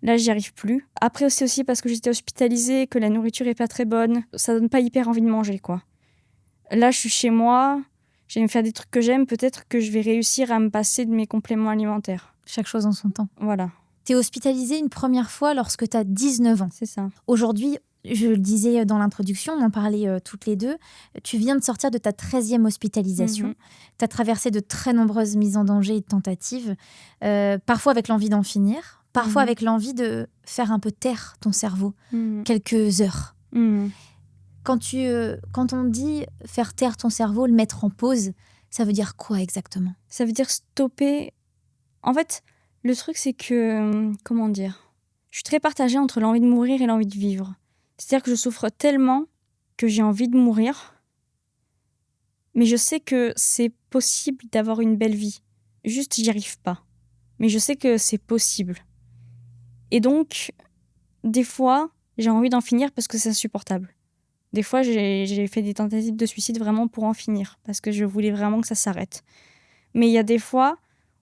Là, j'y arrive plus. Après, c'est aussi parce que j'étais hospitalisée, que la nourriture est pas très bonne. Ça donne pas hyper envie de manger, quoi. Là, je suis chez moi. Je vais me faire des trucs que j'aime. Peut-être que je vais réussir à me passer de mes compléments alimentaires. Chaque chose en son temps. Voilà. T'es hospitalisée une première fois lorsque t'as 19 ans. C'est ça. Aujourd'hui, je le disais dans l'introduction, on en parlait toutes les deux, tu viens de sortir de ta 13e hospitalisation. Tu as traversé de très nombreuses mises en danger et de tentatives, parfois avec l'envie d'en finir, parfois avec l'envie de faire un peu taire ton cerveau, quelques heures. Quand on dit faire taire ton cerveau, le mettre en pause, ça veut dire quoi exactement? Ça veut dire stopper. En fait, le truc, c'est que, comment dire, je suis très partagée entre l'envie de mourir et l'envie de vivre. C'est-à-dire que je souffre tellement que j'ai envie de mourir, mais je sais que c'est possible d'avoir une belle vie. Juste, j'y arrive pas. Mais je sais que c'est possible. Et donc, des fois, j'ai envie d'en finir parce que c'est insupportable. Des fois, j'ai fait des tentatives de suicide vraiment pour en finir, parce que je voulais vraiment que ça s'arrête. Mais il y a des fois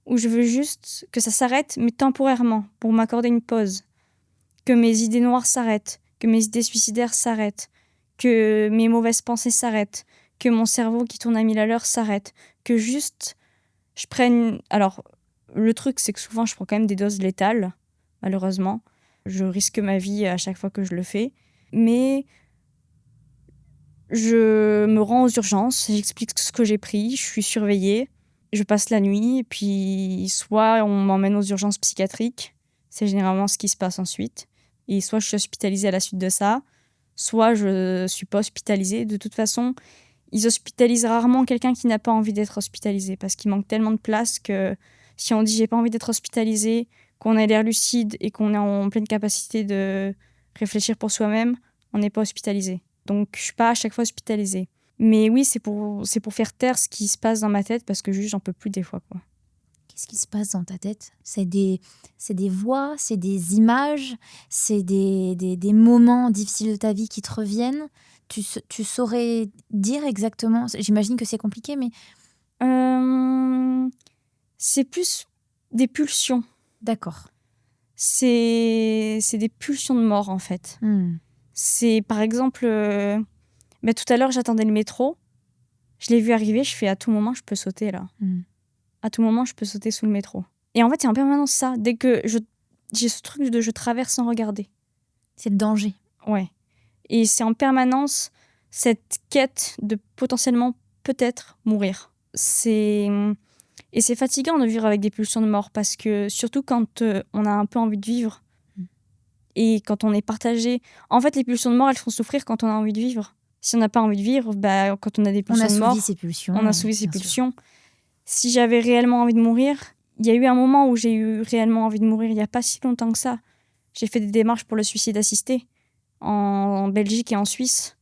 où je veux juste que ça s'arrête, mais temporairement, pour m'accorder une pause. Que mes idées noires s'arrêtent, que mes idées suicidaires s'arrêtent, que mes mauvaises pensées s'arrêtent, que mon cerveau qui tourne à 1000 à l'heure s'arrête, que juste je prenne... Alors, le truc, c'est que souvent, je prends quand même des doses létales, malheureusement. Je risque ma vie à chaque fois que je le fais. Mais je me rends aux urgences, j'explique ce que j'ai pris, je suis surveillée, je passe la nuit, et puis soit on m'emmène aux urgences psychiatriques, c'est généralement ce qui se passe ensuite, et soit je suis hospitalisée à la suite de ça, soit je suis pas hospitalisée. De toute façon, ils hospitalisent rarement quelqu'un qui n'a pas envie d'être hospitalisé, parce qu'il manque tellement de place que si on dit j'ai pas envie d'être hospitalisé, qu'on a l'air lucide et qu'on est en pleine capacité de réfléchir pour soi-même, on n'est pas hospitalisé. Donc je suis pas à chaque fois hospitalisée. Mais oui, c'est pour faire taire ce qui se passe dans ma tête, parce que juste j'en peux plus des fois, quoi. Qu'est-ce qui se passe dans ta tête? C'est des voix, c'est des images, c'est des moments difficiles de ta vie qui te reviennent. Tu saurais dire exactement? J'imagine que c'est compliqué, mais... C'est plus des pulsions. D'accord. C'est des pulsions de mort, en fait. C'est, par exemple... tout à l'heure, j'attendais le métro. Je l'ai vu arriver, je fais à tout moment, je peux sauter, là. À tout moment, je peux sauter sous le métro. Et en fait, c'est en permanence ça. Dès que j'ai ce truc de je traverse sans regarder. C'est le danger. Ouais. Et c'est en permanence cette quête de potentiellement peut-être mourir. Et c'est fatigant de vivre avec des pulsions de mort, parce que surtout quand on a un peu envie de vivre, Et quand on est partagé... En fait, les pulsions de mort, elles font souffrir quand on a envie de vivre. Si on n'a pas envie de vivre, quand on a des pulsions de mort, ses pulsions, on assouvit ses bien sûr. pulsions. Si j'avais réellement envie de mourir, il y a eu un moment où j'ai eu réellement envie de mourir, il n'y a pas si longtemps que ça. J'ai fait des démarches pour le suicide assisté en Belgique et en Suisse.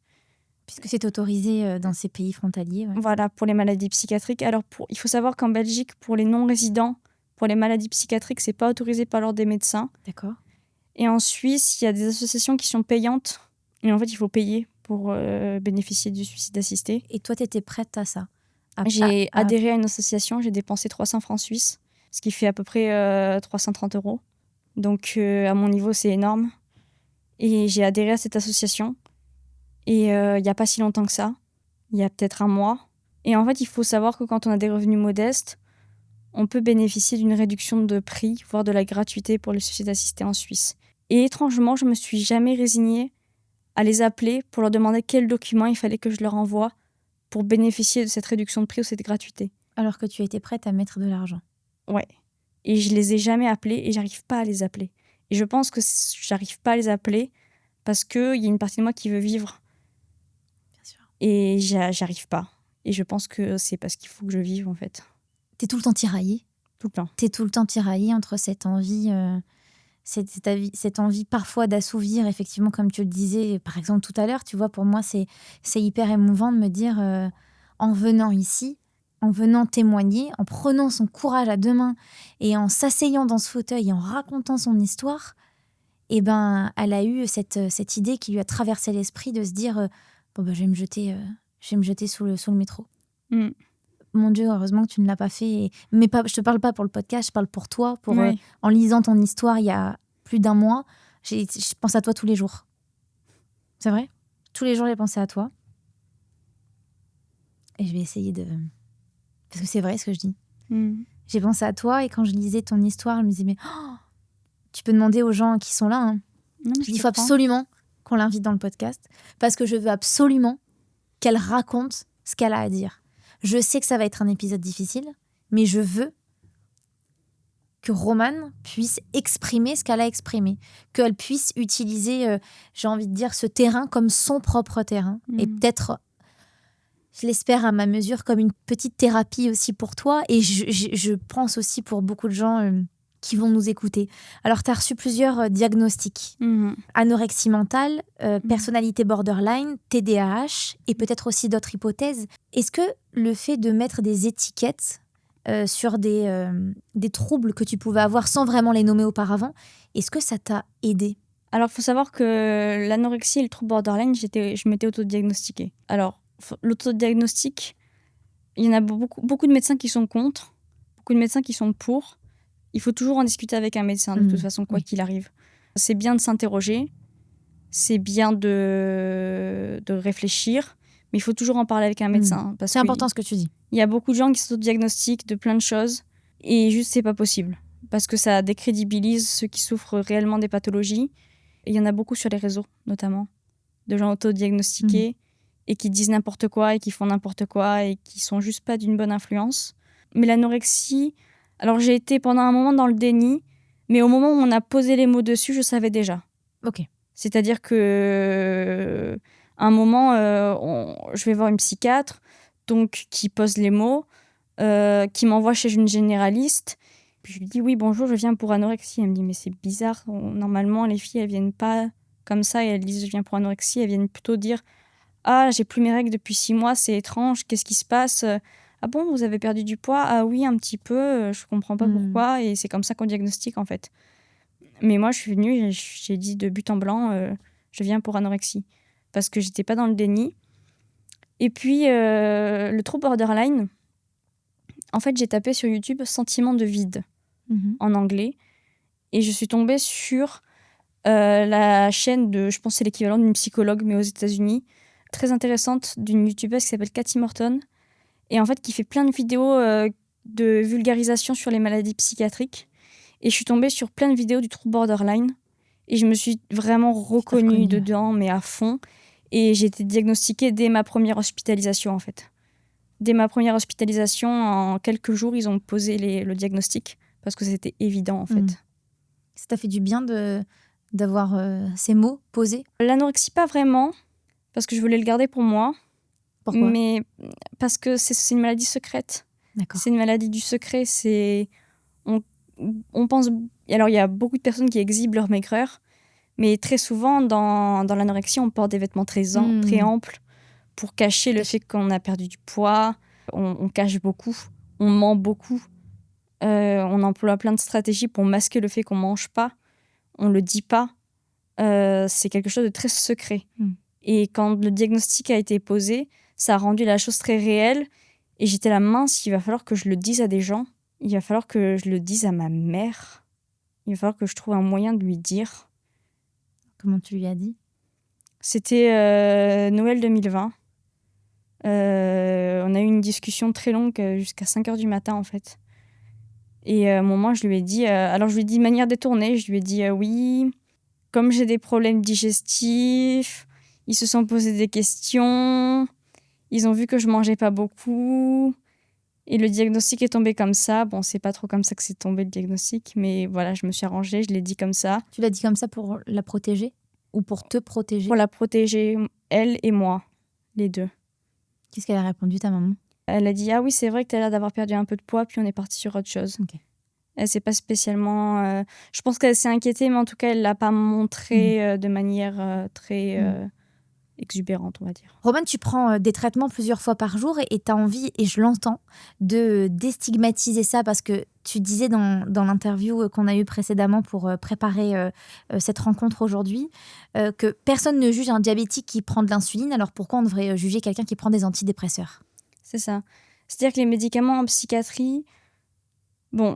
Puisque c'est autorisé dans ces pays frontaliers. Ouais. Voilà, pour les maladies psychiatriques. Alors, il faut savoir qu'en Belgique, pour les non-résidents, pour les maladies psychiatriques, c'est pas autorisé par l'ordre des médecins. D'accord. Et en Suisse, il y a des associations qui sont payantes. Et en fait, il faut payer pour bénéficier du suicide assisté. Et toi, tu étais prête à ça? J'ai adhéré à une association, j'ai dépensé 300 francs suisses, ce qui fait à peu près 330 €. Donc, à mon niveau, c'est énorme. Et j'ai adhéré à cette association. Et il n'y a pas si longtemps que ça. Il y a peut-être un mois. Et en fait, il faut savoir que quand on a des revenus modestes, on peut bénéficier d'une réduction de prix, voire de la gratuité pour le suicide assisté en Suisse. Et étrangement, je ne me suis jamais résignée à les appeler pour leur demander quels documents il fallait que je leur envoie pour bénéficier de cette réduction de prix ou cette gratuité. Alors que tu étais prête à mettre de l'argent. Ouais. Et je les ai jamais appelés et j'arrive pas à les appeler. Et je pense que j'arrive pas à les appeler parce qu'il y a une partie de moi qui veut vivre. Bien sûr. Et j'arrive pas. Et je pense que c'est parce qu'il faut que je vive, en fait. T'es tout le temps tiraillée. Tout le temps. T'es tout le temps tiraillée entre cette envie... cette envie parfois d'assouvir, effectivement, comme tu le disais, par exemple tout à l'heure, tu vois, pour moi, c'est hyper émouvant de me dire, en venant ici, en venant témoigner, en prenant son courage à deux mains et en s'asseyant dans ce fauteuil et en racontant son histoire, eh ben, elle a eu cette idée qui lui a traversé l'esprit de se dire, bon, ben, je vais me jeter sous le métro. Mm. Mon Dieu, heureusement que tu ne l'as pas fait. Mais je te parle pas pour le podcast, je parle pour toi. Oui. En lisant ton histoire il y a plus d'1 mois, je pense à toi tous les jours. C'est vrai? Tous les jours, j'ai pensé à toi. Et je vais essayer de... Parce que c'est vrai ce que je dis. Mm. J'ai pensé à toi et quand je lisais ton histoire, je me disais, mais tu peux demander aux gens qui sont là. Hein. Non, mais Il faut absolument qu'on l'invite dans le podcast parce que je veux absolument qu'elle raconte ce qu'elle a à dire. Je sais que ça va être un épisode difficile, mais je veux que Romane puisse exprimer ce qu'elle a exprimé, qu'elle puisse utiliser, j'ai envie de dire, ce terrain comme son propre terrain. Et peut-être, je l'espère à ma mesure, comme une petite thérapie aussi pour toi. Et je pense aussi pour beaucoup de gens qui vont nous écouter. Alors, tu as reçu plusieurs diagnostics. Anorexie mentale, personnalité borderline, TDAH et peut-être aussi d'autres hypothèses. Est-ce que le fait de mettre des étiquettes sur des troubles que tu pouvais avoir sans vraiment les nommer auparavant, est-ce que ça t'a aidé? Alors, il faut savoir que l'anorexie et le trouble borderline, je m'étais autodiagnostiquée. Alors, l'autodiagnostic, il y en a beaucoup de médecins qui sont contre, beaucoup de médecins qui sont pour. Il faut toujours en discuter avec un médecin, de toute façon, quoi qu'il arrive. C'est bien de s'interroger, c'est bien de réfléchir, mais il faut toujours en parler avec un médecin. C'est important ce que tu dis. Il y a beaucoup de gens qui s'autodiagnostiquent de plein de choses et juste, c'est pas possible. Parce que ça décrédibilise ceux qui souffrent réellement des pathologies. Et il y en a beaucoup sur les réseaux, notamment, de gens autodiagnostiqués et qui disent n'importe quoi et qui font n'importe quoi et qui sont juste pas d'une bonne influence. Mais l'anorexie... Alors, j'ai été pendant un moment dans le déni, mais au moment où on a posé les mots dessus, je savais déjà. Ok. C'est-à-dire que à un moment, je vais voir une psychiatre donc, qui pose les mots, qui m'envoie chez une généraliste. Puis je lui dis « Oui, bonjour, je viens pour anorexie ». Elle me dit « Mais c'est bizarre, normalement, les filles, elles viennent pas comme ça et elles disent « Je viens pour anorexie ». Elles viennent plutôt dire « Ah, j'ai plus mes règles depuis 6 mois, c'est étrange, qu'est-ce qui se passe ?» « Ah bon, vous avez perdu du poids ? Ah oui, un petit peu, je comprends pas pourquoi. » Et c'est comme ça qu'on diagnostique, en fait. Mais moi, je suis venue et j'ai dit de but en blanc, je viens pour anorexie. Parce que j'étais pas dans le déni. Et puis, le trouble borderline, en fait, j'ai tapé sur YouTube « sentiment de vide » en anglais. Et je suis tombée sur la chaîne de, je pense que c'est l'équivalent d'une psychologue, mais aux États-Unis, très intéressante, d'une youtubeuse qui s'appelle Cathy Morton. Et en fait, qui fait plein de vidéos de vulgarisation sur les maladies psychiatriques. Et je suis tombée sur plein de vidéos du trouble borderline. Et je me suis vraiment reconnue dedans, mais à fond. Et j'ai été diagnostiquée dès ma première hospitalisation, en fait. Dès ma première hospitalisation, en quelques jours, ils ont posé le diagnostic. Parce que c'était évident, en fait. Ça t'a fait du bien d'avoir ces mots posés? L'anorexie, pas vraiment, parce que je voulais le garder pour moi. Pourquoi? Mais parce que c'est une maladie secrète. D'accord. C'est une maladie du secret. On, on pense... Alors, il y a beaucoup de personnes qui exhibent leur maigreur, mais très souvent, dans l'anorexie, on porte des vêtements très amples pour cacher le fait qu'on a perdu du poids. On cache beaucoup, on ment beaucoup. On emploie plein de stratégies pour masquer le fait qu'on mange pas. On le dit pas. C'est quelque chose de très secret. Et quand le diagnostic a été posé, ça a rendu la chose très réelle. Et j'étais là, mince, il va falloir que je le dise à des gens. Il va falloir que je le dise à ma mère. Il va falloir que je trouve un moyen de lui dire. Comment tu lui as dit? C'était Noël 2020. On a eu une discussion très longue jusqu'à 5h du matin, en fait. Et à un moment, je lui ai dit... alors, je lui ai dit de manière détournée. Je lui ai dit, oui, comme j'ai des problèmes digestifs, ils se sont posés des questions, ils ont vu que je mangeais pas beaucoup, et le diagnostic est tombé comme ça. Bon, c'est pas trop comme ça que c'est tombé le diagnostic, mais voilà, je me suis arrangée, je l'ai dit comme ça. Tu l'as dit comme ça pour la protéger ou pour te protéger? Pour la protéger, elle et moi, les deux. Qu'est-ce qu'elle a répondu, ta maman? Elle a dit, ah oui, c'est vrai que t'as l'air d'avoir perdu un peu de poids, puis on est parti sur autre chose. Ok. Elle s'est pas spécialement... je pense qu'elle s'est inquiétée, mais en tout cas, elle l'a pas montré de manière très exubérante, on va dire. Romane, tu prends des traitements plusieurs fois par jour et tu as envie, et je l'entends, de déstigmatiser ça parce que tu disais dans l'interview qu'on a eue précédemment pour préparer cette rencontre aujourd'hui que personne ne juge un diabétique qui prend de l'insuline, alors pourquoi on devrait juger quelqu'un qui prend des antidépresseurs? C'est ça. C'est-à-dire que les médicaments en psychiatrie, bon,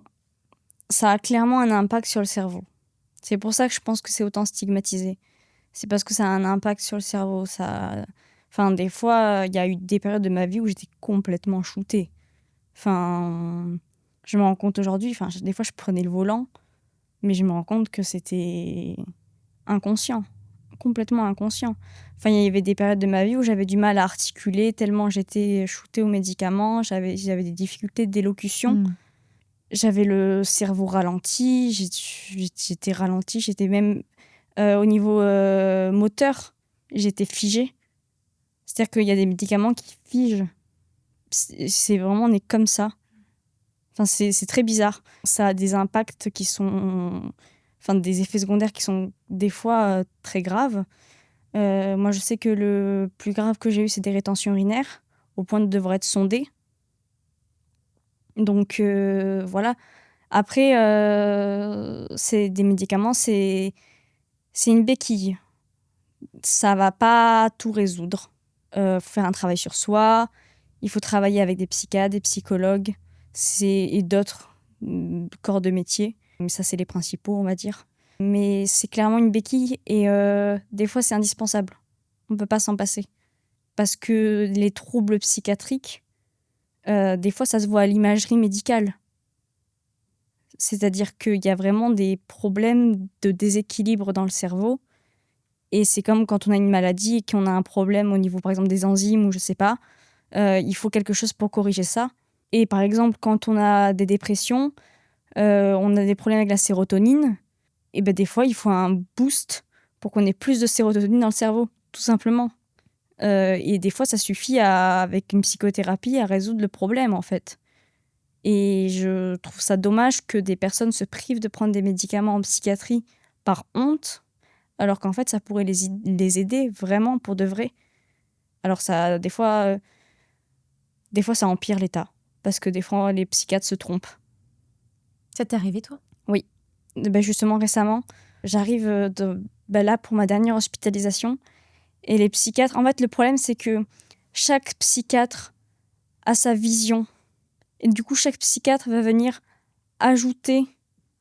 ça a clairement un impact sur le cerveau. C'est pour ça que je pense que c'est autant stigmatisé. C'est parce que ça a un impact sur le cerveau. Enfin, des fois, il y a eu des périodes de ma vie où j'étais complètement shootée. Enfin, je me rends compte aujourd'hui, enfin, des fois, je prenais le volant, mais je me rends compte que c'était inconscient, complètement inconscient. Enfin, il y avait des périodes de ma vie où j'avais du mal à articuler tellement j'étais shootée aux médicaments, j'avais des difficultés d'élocution. J'avais le cerveau ralenti, j'étais ralentie, j'étais même au niveau moteur, j'étais figée. C'est-à-dire qu'il y a des médicaments qui figent. C'est vraiment, on est comme ça. Enfin, c'est très bizarre. Ça a des impacts qui sont... Enfin, des effets secondaires qui sont des fois très graves. Moi, je sais que le plus grave que j'ai eu, c'est des rétentions urinaires, au point de devoir être sondée. Donc, voilà. Après, c'est des médicaments, c'est une béquille. Ça va pas tout résoudre. Faut faire un travail sur soi. Il faut travailler avec des psychiatres, des psychologues et d'autres corps de métier. Mais ça, c'est les principaux, on va dire. Mais c'est clairement une béquille et des fois, c'est indispensable. On peut pas s'en passer. Parce que les troubles psychiatriques, des fois, ça se voit à l'imagerie médicale. C'est-à-dire qu'il y a vraiment des problèmes de déséquilibre dans le cerveau. Et c'est comme quand on a une maladie et qu'on a un problème au niveau, par exemple, des enzymes ou je sais pas. Il faut quelque chose pour corriger ça. Et par exemple, quand on a des dépressions, on a des problèmes avec la sérotonine, et ben des fois, il faut un boost pour qu'on ait plus de sérotonine dans le cerveau, tout simplement. Et des fois, ça suffit avec une psychothérapie à résoudre le problème, en fait. Et je trouve ça dommage que des personnes se privent de prendre des médicaments en psychiatrie par honte, alors qu'en fait, ça pourrait les aider vraiment pour de vrai. Alors ça, des fois, ça empire l'état, parce que des fois, les psychiatres se trompent. Ça t'est arrivé, toi? Oui. Ben justement, récemment, j'arrive là pour ma dernière hospitalisation, et les psychiatres... En fait, le problème, c'est que chaque psychiatre a sa vision. Et du coup, chaque psychiatre va venir ajouter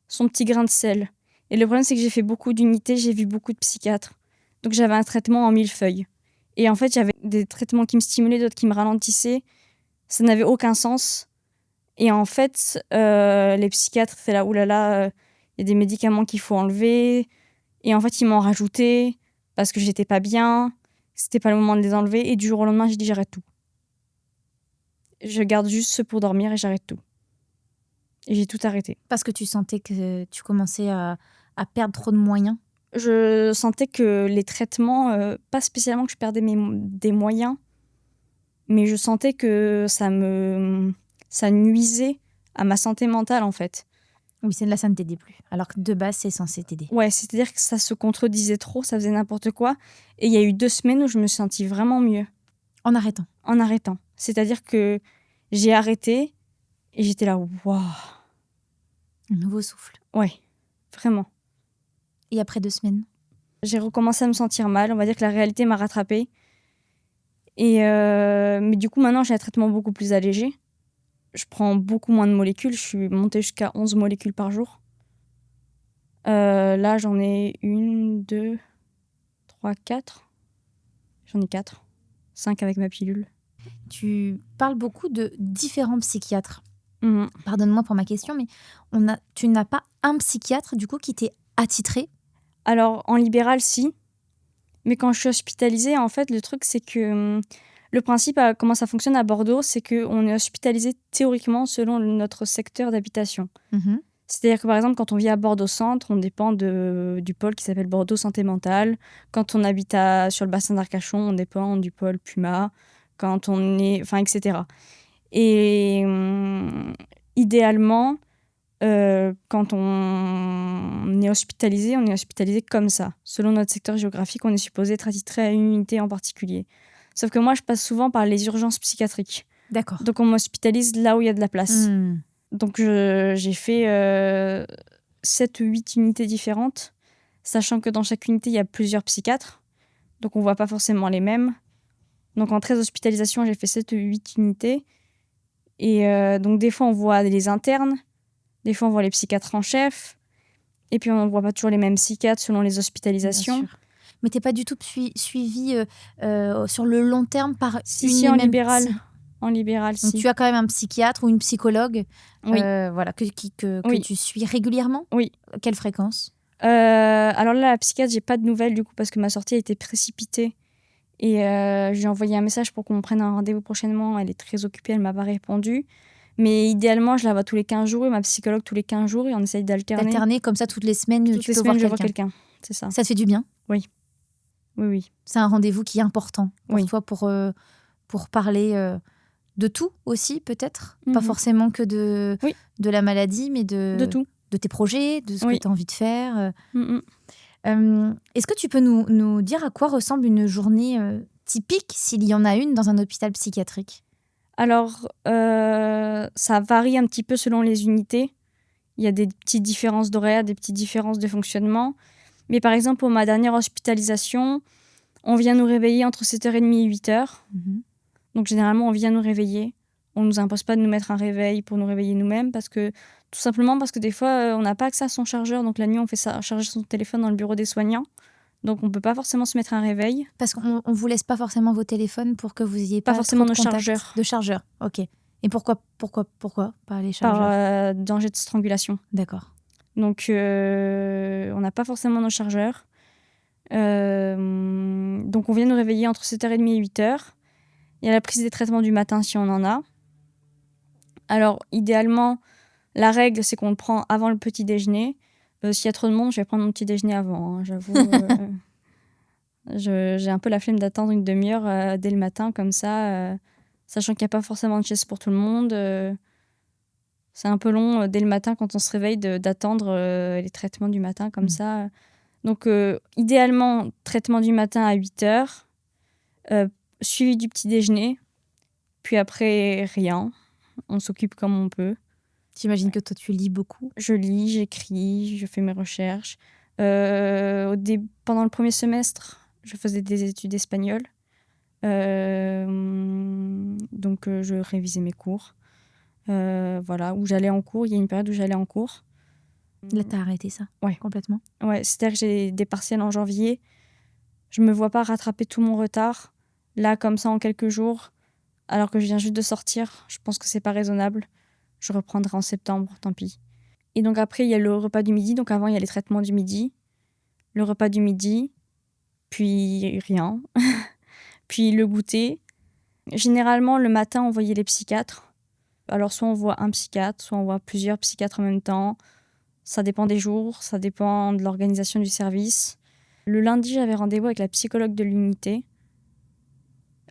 son petit grain de sel. Et le problème, c'est que j'ai fait beaucoup d'unités, j'ai vu beaucoup de psychiatres. Donc j'avais un traitement en millefeuille. Et en fait, j'avais des traitements qui me stimulaient, d'autres qui me ralentissaient. Ça n'avait aucun sens. Et en fait, les psychiatres étaient là, oulala, il y a des médicaments qu'il faut enlever. Et en fait, ils m'ont rajouté parce que j'étais pas bien. C'était pas le moment de les enlever. Et du jour au lendemain, j'ai dit j'arrête tout. Je garde juste ceux pour dormir et j'arrête tout. Et j'ai tout arrêté. Parce que tu sentais que tu commençais à perdre trop de moyens? Je sentais que les traitements, pas spécialement que je perdais des moyens, mais je sentais que ça nuisait à ma santé mentale, en fait. Oui, ça ne t'aidait plus. Alors que de base, c'est censé t'aider. Ouais, c'est-à-dire que ça se contredisait trop, ça faisait n'importe quoi. Et il y a eu 2 semaines où je me suis sentie vraiment mieux En arrêtant. en arrêtant. C'est-à-dire que j'ai arrêté et j'étais là: «Waouh!» Un nouveau souffle. Ouais, vraiment. Et après 2 semaines? J'ai recommencé à me sentir mal, on va dire que la réalité m'a rattrapée et mais du coup, maintenant, j'ai un traitement beaucoup plus allégé. Je prends beaucoup moins de molécules, je suis montée jusqu'à 11 molécules par jour. Là, j'en ai 1, 2, 3, 4. J'en ai 4, 5 avec ma pilule. Tu parles beaucoup de différents psychiatres. Mmh. Pardonne-moi pour ma question, mais tu n'as pas un psychiatre, du coup, qui t'est attitré? Alors, en libéral, si, mais quand je suis hospitalisée, en fait, le truc, c'est que, le principe, comment ça fonctionne à Bordeaux, c'est qu'on est hospitalisé théoriquement selon notre secteur d'habitation. Mmh. C'est-à-dire que, par exemple, quand on vit à Bordeaux-Centre, on dépend du pôle qui s'appelle Bordeaux Santé Mentale. Quand on habite sur le bassin d'Arcachon, on dépend du pôle Puma. Quand on est... Enfin, etc. Et idéalement, quand on est hospitalisé comme ça. Selon notre secteur géographique, on est supposé être attitré à une unité en particulier. Sauf que moi, je passe souvent par les urgences psychiatriques. D'accord. Donc, on m'hospitalise là où il y a de la place. Mmh. Donc, j'ai fait 7 ou 8 unités différentes, sachant que dans chaque unité, il y a plusieurs psychiatres. Donc, on voit pas forcément les mêmes. Donc, en 13 hospitalisations, j'ai fait 7 ou 8 unités. Et donc, des fois, on voit les internes. Des fois, on voit les psychiatres en chef. Et puis, on ne voit pas toujours les mêmes psychiatres selon les hospitalisations. Bien sûr. Mais t'es pas du tout suivi sur le long terme par Si, et en même libéral. psy. En libéral, Donc si. tu as quand même un psychiatre ou une psychologue, Oui. voilà, que Oui. tu suis régulièrement? Oui. Quelle fréquence? Alors là, la psychiatre, j'ai pas de nouvelles du coup parce que ma sortie a été précipitée. Et je lui ai envoyé un message pour qu'on prenne un rendez-vous prochainement. Elle est très occupée, elle m'a pas répondu. Mais idéalement, je la vois tous les 15 jours et ma psychologue tous les 15 jours et on essaye d'alterner. D'alterner comme ça toutes les semaines, Toutes tu les peux semaines, voir je vois quelqu'un. quelqu'un. C'est ça. Ça te fait du bien? Oui. Oui, oui. C'est un rendez-vous qui est important pour Oui. toi pour parler de tout aussi peut-être? Pas Mhm. forcément que de Oui. la maladie, mais De tout. de tes projets, de ce Oui. que tu as envie de faire. Mhm. Est-ce que tu peux nous dire à quoi ressemble une journée typique, s'il y en a une, dans un hôpital psychiatrique? Alors, ça varie un petit peu selon les unités. Il y a des petites différences d'horaire, des petites différences de fonctionnement. Mais par exemple, pour ma dernière hospitalisation, on vient nous réveiller entre 7h30 et 8h. Donc généralement, on vient nous réveiller. On ne nous impose pas de nous mettre un réveil pour nous réveiller nous-mêmes tout simplement parce que des fois, on n'a pas accès à son chargeur. Donc la nuit, on fait ça, charger son téléphone dans le bureau des soignants. Donc on ne peut pas forcément se mettre un réveil. Parce qu'on ne vous laisse pas forcément vos téléphones pour que vous ayez Pas pas forcément trop de nos contact. chargeurs. De chargeurs, ok. Et pourquoi pas les Par chargeurs? danger de strangulation. D'accord. Donc on n'a pas forcément nos chargeurs. Donc on vient nous réveiller entre 7h30 et 8h. Il y a la prise des traitements du matin si on en a. Alors idéalement, la règle c'est qu'on le prend avant le petit déjeuner. S'il y a trop de monde, je vais prendre mon petit déjeuner avant, hein, j'avoue. J'ai un peu la flemme d'attendre une demi-heure dès le matin comme ça, sachant qu'il n'y a pas forcément de chaise pour tout le monde. C'est un peu long dès le matin quand on se réveille d'attendre les traitements du matin comme ça. Donc idéalement, traitement du matin à 8h, suivi du petit déjeuner, puis après rien. On s'occupe comme on peut. J'imagine que toi, tu lis beaucoup. Je lis, j'écris, je fais mes recherches. Pendant le premier semestre, je faisais des études espagnoles. Donc, je révisais mes cours. Voilà, où j'allais en cours. Il y a une période où j'allais en cours. Là, t'as arrêté ça? Ouais. Complètement? Ouais, c'est-à-dire que j'ai des partiels en janvier. Je me vois pas rattraper tout mon retard. Là, comme ça, en quelques jours, alors que je viens juste de sortir, je pense que c'est pas raisonnable. Je reprendrai en septembre, tant pis. Et donc après, il y a le repas du midi. Donc avant, il y a les traitements du midi. Le repas du midi, puis rien. Puis le goûter. Généralement, le matin, on voyait les psychiatres. Alors soit on voit un psychiatre, soit on voit plusieurs psychiatres en même temps. Ça dépend des jours, ça dépend de l'organisation du service. Le lundi, j'avais rendez-vous avec la psychologue de l'unité,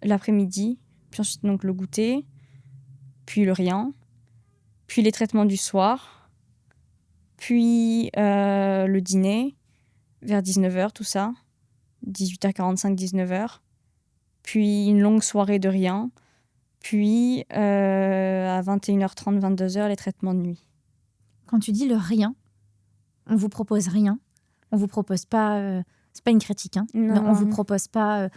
l'après-midi, puis ensuite donc le goûter, puis le rien, puis les traitements du soir, puis le dîner, vers 19h, tout ça, 18h45, 19h, puis une longue soirée de rien, puis à 21h30, 22h, les traitements de nuit. Quand tu dis le rien, on vous propose rien. On vous propose pas. C'est pas une critique, hein. Non, Mais on vous non. propose pas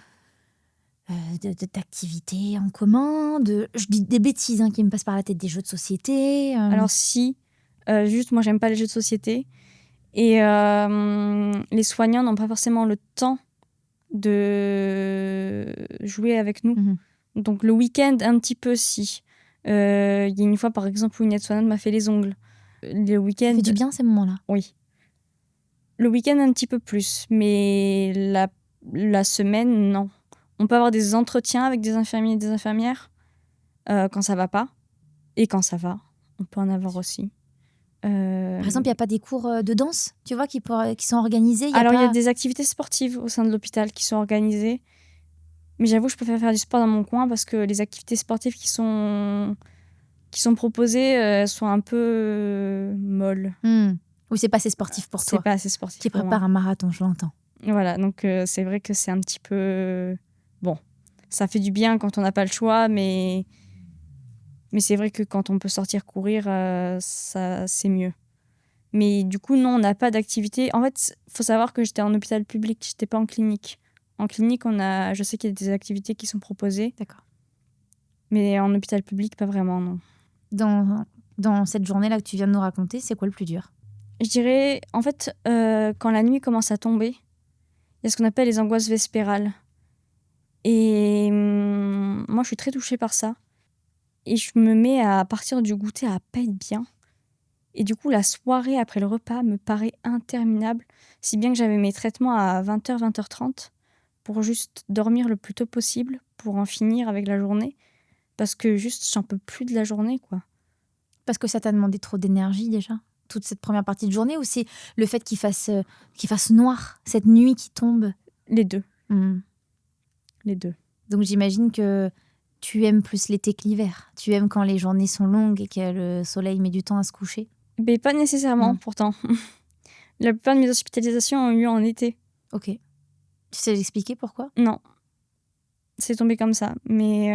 d'activités en commun. Je dis des bêtises hein, qui me passent par la tête, des jeux de société. Alors si, juste moi j'aime pas les jeux de société et les soignants n'ont pas forcément le temps de jouer avec nous. Mhm. Donc le week-end un petit peu si. Il y a une fois par exemple où une aide-soignante m'a fait les ongles. Le Ça week-end, fait du bien ces moments-là. oui. Le week-end un petit peu plus, mais la semaine non. On peut avoir des entretiens avec des infirmiers et des infirmières quand ça va pas et quand ça va, on peut en avoir aussi. Par exemple, il n'y a pas des cours de danse, tu vois, qui sont organisés. Il y a des activités sportives au sein de l'hôpital qui sont organisées. Mais j'avoue, je préfère faire du sport dans mon coin parce que les activités sportives qui sont proposées elles sont un peu molles. Oui, c'est pas assez sportif pour toi. C'est pas assez sportif Qui pour prépare moi. un marathon, je l'entends. Voilà, donc c'est vrai que c'est un petit peu... Bon, ça fait du bien quand on n'a pas le choix, mais c'est vrai que quand on peut sortir courir, ça c'est mieux. Mais du coup, non, on n'a pas d'activité. En fait, il faut savoir que j'étais en hôpital public, j'étais pas en clinique. En clinique, je sais qu'il y a des activités qui sont proposées. D'accord. Mais en hôpital public, pas vraiment, non. Dans cette journée-là que tu viens de nous raconter, c'est quoi le plus dur ? Je dirais, en fait, quand la nuit commence à tomber, il y a ce qu'on appelle les angoisses vespérales. Et moi, je suis très touchée par ça. Et je me mets à partir du goûter à pas être bien. Et du coup, la soirée après le repas me paraît interminable, si bien que j'avais mes traitements à 20h, 20h30 pour juste dormir le plus tôt possible, pour en finir avec la journée. Parce que juste, j'en peux plus de la journée, quoi. Parce que ça t'a demandé trop d'énergie déjà, toute cette première partie de journée, ou c'est le fait qu'il fasse noir, cette nuit qui tombe ? Les deux. Les deux. Donc j'imagine que tu aimes plus l'été que l'hiver. Tu aimes quand les journées sont longues et que le soleil met du temps à se coucher. Mais pas nécessairement, pourtant. La plupart de mes hospitalisations ont eu en été. Ok. Tu sais expliquer pourquoi ? Non. C'est tombé comme ça. Mais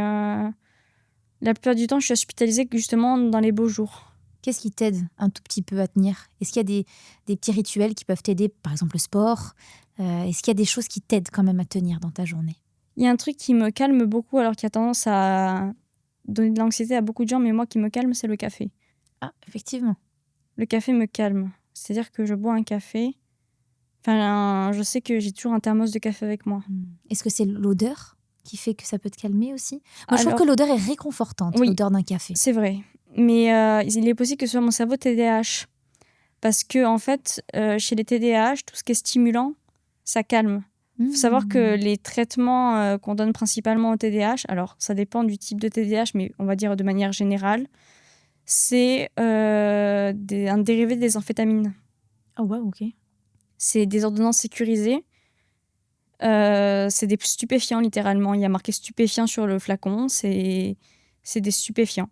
la plupart du temps, je suis hospitalisée justement dans les beaux jours. Qu'est-ce qui t'aide un tout petit peu à tenir ? Est-ce qu'il y a des petits rituels qui peuvent t'aider, par exemple le sport ? Est-ce qu'il y a des choses qui t'aident quand même à tenir dans ta journée ? Il y a un truc qui me calme beaucoup, alors qu'il y a tendance à donner de l'anxiété à beaucoup de gens, mais moi qui me calme, c'est le café. Ah, effectivement. Le café me calme. C'est-à-dire que je bois un café. Enfin, je sais que j'ai toujours un thermos de café avec moi. Est-ce que c'est l'odeur qui fait que ça peut te calmer aussi ? Moi, je trouve que l'odeur est réconfortante, oui, l'odeur d'un café. C'est vrai. Mais il est possible que ce soit mon cerveau TDAH. Parce que, en fait, chez les TDAH, tout ce qui est stimulant, ça calme. Il faut savoir que les traitements qu'on donne principalement au TDAH, alors ça dépend du type de TDAH, mais on va dire de manière générale, c'est un dérivé des amphétamines. Oh ouais, ok. C'est des ordonnances sécurisées. C'est des stupéfiants, littéralement. Il y a marqué stupéfiant sur le flacon. C'est des stupéfiants.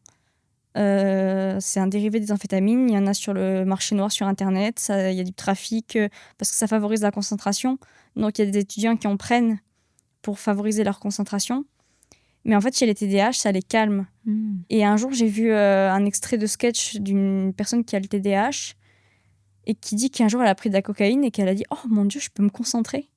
C'est un dérivé des amphétamines. Il y en a sur le marché noir sur Internet. Il y a du trafic parce que ça favorise la concentration. Donc, il y a des étudiants qui en prennent pour favoriser leur concentration. Mais en fait, chez les TDAH, ça les calme. Et un jour, j'ai vu un extrait de sketch d'une personne qui a le TDAH et qui dit qu'un jour, elle a pris de la cocaïne et qu'elle a dit « Oh mon Dieu, je peux me concentrer !»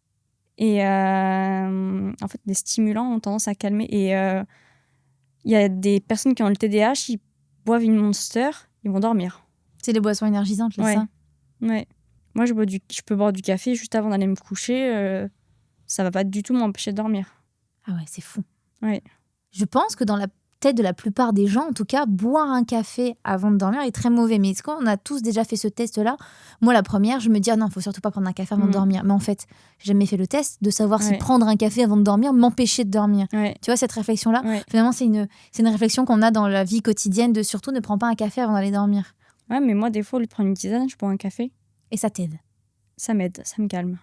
Et en fait, les stimulants ont tendance à calmer. Et il y a des personnes qui ont le TDAH, ils boivent une Monster, ils vont dormir. C'est les boissons énergisantes, là, ça ? Ouais. Moi, je peux boire du café juste avant d'aller me coucher. Ça va pas du tout m'empêcher de dormir. Ah ouais, c'est fou. Ouais. Je pense que dans la tête de la plupart des gens, en tout cas, boire un café avant de dormir est très mauvais. Mais est-ce qu'on a tous déjà fait ce test-là ? Moi, la première, je me dis, non, il faut surtout pas prendre un café avant de dormir. Mais en fait, j'ai jamais fait le test de savoir si prendre un café avant de dormir m'empêchait de dormir. Ouais. Tu vois, cette réflexion-là, finalement, c'est une réflexion qu'on a dans la vie quotidienne de surtout ne prends pas un café avant d'aller dormir. Ouais, mais moi, des fois, au lieu de prendre une tisane, je bois un café. Et ça t'aide ? Ça m'aide, ça me calme.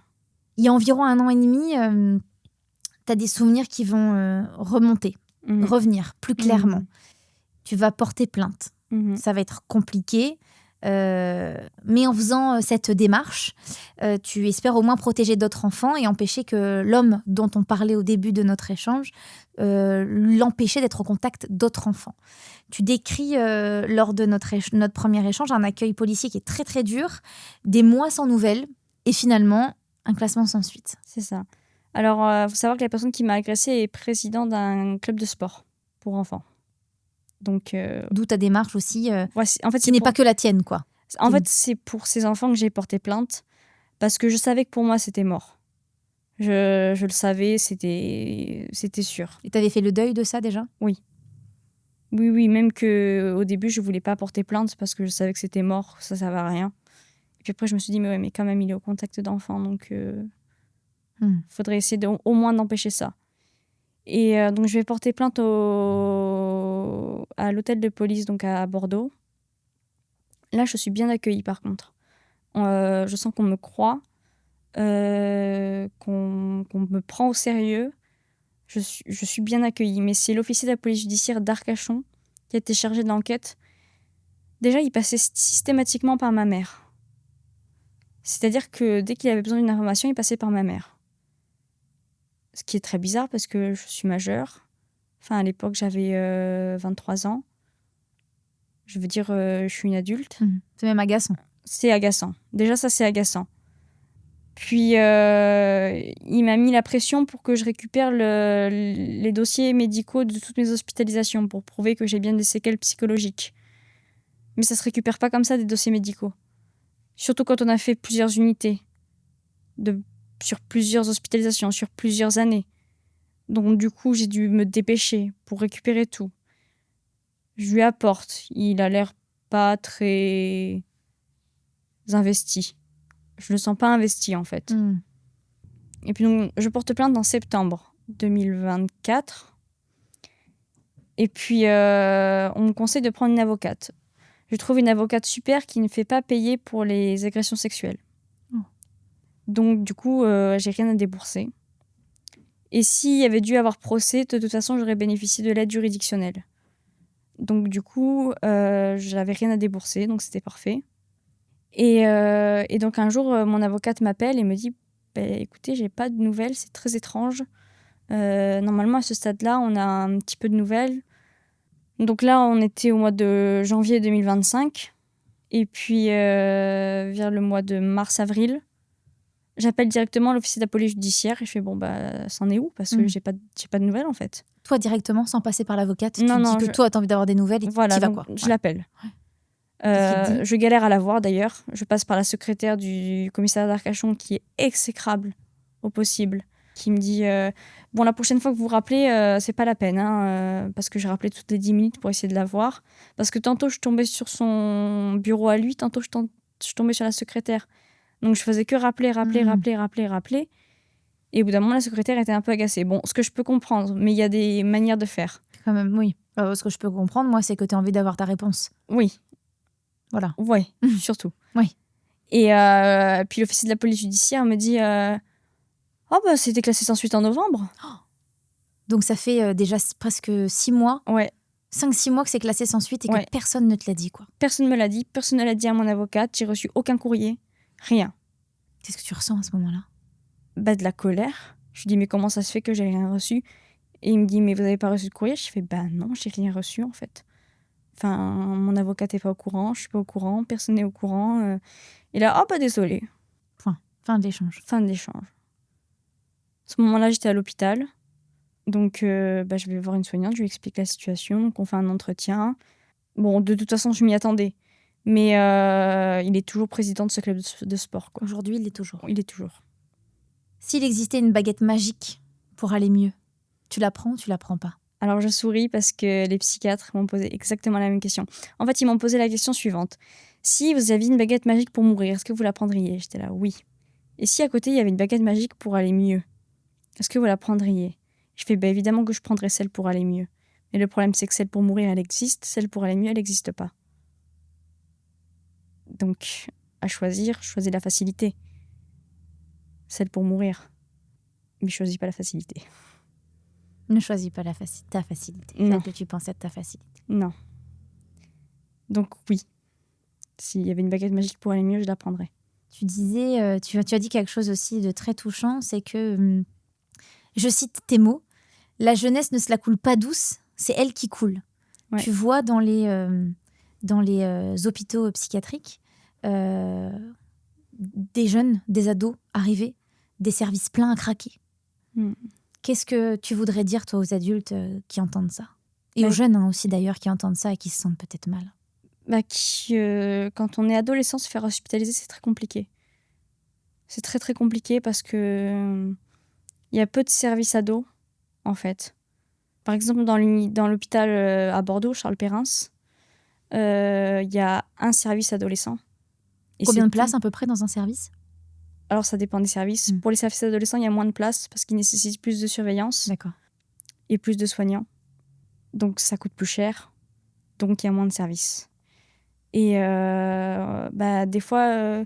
Il y a environ 1 an et demi, tu as des souvenirs qui vont remonter, revenir plus clairement. Tu vas porter plainte. Ça va être compliqué. Mais en faisant cette démarche, tu espères au moins protéger d'autres enfants et empêcher que l'homme dont on parlait au début de notre échange, l'empêcher d'être au contact d'autres enfants. Tu décris lors de notre premier échange un accueil policier qui est très très dur, des mois sans nouvelles et finalement un classement sans suite. C'est ça. Alors, faut savoir que la personne qui m'a agressée est présidente d'un club de sport pour enfants. Donc, d'où ta démarche aussi, en fait, qui n'est pas que la tienne, quoi. En fait, c'est pour ces enfants que j'ai porté plainte parce que je savais que pour moi, c'était mort. Je le savais, c'était sûr. Et tu avais fait le deuil de ça déjà ? Oui. Oui, même qu'au début, je voulais pas porter plainte parce que je savais que c'était mort, ça servait à rien. Et puis après, je me suis dit, mais quand même, il est au contact d'enfants, donc faudrait essayer au moins d'empêcher ça. Et donc, je vais porter plainte à l'hôtel de police, donc à Bordeaux. Là, je suis bien accueillie, par contre. Je sens qu'on me croit, qu'on me prend au sérieux. Je suis bien accueillie. Mais c'est l'officier de la police judiciaire d'Arcachon qui a été chargé de l'enquête. Déjà, il passait systématiquement par ma mère. C'est-à-dire que dès qu'il avait besoin d'une information, il passait par ma mère. Ce qui est très bizarre parce que je suis majeure. Enfin, à l'époque, j'avais 23 ans. Je veux dire, je suis une adulte. C'est même agaçant. C'est agaçant. Déjà, ça, c'est agaçant. Puis, il m'a mis la pression pour que je récupère les dossiers médicaux de toutes mes hospitalisations pour prouver que j'ai bien des séquelles psychologiques. Mais ça se récupère pas comme ça, des dossiers médicaux. Surtout quand on a fait plusieurs unités, sur plusieurs hospitalisations, sur plusieurs années. Donc, du coup, j'ai dû me dépêcher pour récupérer tout. Je lui apporte. Il a l'air pas très investi. Je le sens pas investi, en fait. Et puis, donc, je porte plainte en septembre 2024. Et puis, on me conseille de prendre une avocate. Je trouve une avocate super qui ne fait pas payer pour les agressions sexuelles. Donc, du coup, j'ai rien à débourser. Et s'il y avait dû avoir procès, de toute façon, j'aurais bénéficié de l'aide juridictionnelle. Donc, du coup, j'avais rien à débourser, donc c'était parfait. Et donc, un jour, mon avocate m'appelle et me dit écoutez, j'ai pas de nouvelles, c'est très étrange. Normalement, à ce stade-là, on a un petit peu de nouvelles. Donc là, on était au mois de janvier 2025. Et puis, vers le mois de mars-avril, j'appelle directement l'officier de la police judiciaire et je fais c'en est où ? Parce que j'ai pas de nouvelles, en fait. Toi, directement, sans passer par l'avocate, Non, tu dis que toi, t'as envie d'avoir des nouvelles et voilà, t'y vas, quoi. Je l'appelle. Je galère à la voir, d'ailleurs. Je passe par la secrétaire du commissariat d'Arcachon qui est exécrable au possible. Qui me dit la prochaine fois que vous vous rappelez, c'est pas la peine, parce que j'ai rappelé toutes les 10 minutes pour essayer de la voir. Parce que tantôt, je tombais sur son bureau à lui, tantôt, je tombais sur la secrétaire. Donc, je faisais que rappeler. Et au bout d'un moment, la secrétaire était un peu agacée. Bon, ce que je peux comprendre, mais il y a des manières de faire. Quand même, oui. Ce que je peux comprendre, moi, c'est que tu as envie d'avoir ta réponse. Oui. Voilà. Ouais, surtout. Oui. Et puis, l'officier de la police judiciaire me dit c'était classé sans suite en novembre. Donc, ça fait déjà presque 6 mois. Ouais. 5-6 mois que c'est classé sans suite et que personne ne te l'a dit, quoi. Personne ne me l'a dit. Personne ne l'a dit à mon avocate. J'ai reçu aucun courrier. Rien. Qu'est-ce que tu ressens à ce moment-là ? De la colère. Je lui dis, mais comment ça se fait que j'ai rien reçu ? Et il me dit, mais vous n'avez pas reçu de courrier ? Je fais, non, j'ai rien reçu, en fait. Enfin, mon avocate n'est pas au courant, je suis pas au courant, personne n'est au courant. Et là, désolé. Point. Fin de l'échange. Fin de l'échange. À ce moment-là, j'étais à l'hôpital. Donc, je vais voir une soignante, je lui explique la situation. Donc, on fait un entretien. Bon, de toute façon, je m'y attendais. Mais il est toujours président de ce club de sport, quoi. Aujourd'hui, il l'est toujours. Il est toujours. S'il existait une baguette magique pour aller mieux, tu la prends ou tu la prends pas ? Alors, je souris parce que les psychiatres m'ont posé exactement la même question. En fait, ils m'ont posé la question suivante. Si vous aviez une baguette magique pour mourir, est-ce que vous la prendriez ? J'étais là, oui. Et si à côté, il y avait une baguette magique pour aller mieux, est-ce que vous la prendriez ? Je fais, évidemment que je prendrais celle pour aller mieux. Mais le problème, c'est que celle pour mourir, elle existe. Celle pour aller mieux, elle n'existe pas. Donc, à choisir, je choisis la facilité. celle pour mourir. Mais je choisis pas la facilité. Ne choisis pas ta facilité, Non. celle que tu pensais être ta facilité. Non. Donc oui, s'il y avait une baguette magique pour aller mieux, je la prendrais. Tu disais, tu as dit quelque chose aussi de très touchant, c'est que, je cite tes mots, la jeunesse ne se la coule pas douce, c'est elle qui coule. Ouais. Tu vois dans les hôpitaux psychiatriques des jeunes, des ados arriver, des services pleins à craquer. Qu'est-ce que tu voudrais dire, toi, aux adultes qui entendent ça? Et aux jeunes aussi, d'ailleurs, qui entendent ça et qui se sentent peut-être mal. Quand on est adolescent, se faire hospitaliser, c'est très compliqué. C'est très, très compliqué parce que y a peu de services ados, en fait. Par exemple, dans l'hôpital à Bordeaux, Charles Perrins, il y a un service adolescent. Et combien de places à peu près dans un service? Alors, ça dépend des services. Pour les services adolescents, il y a moins de places parce qu'ils nécessitent plus de surveillance. D'accord. Et plus de soignants. Donc, ça coûte plus cher. Donc, il y a moins de services. Et des fois,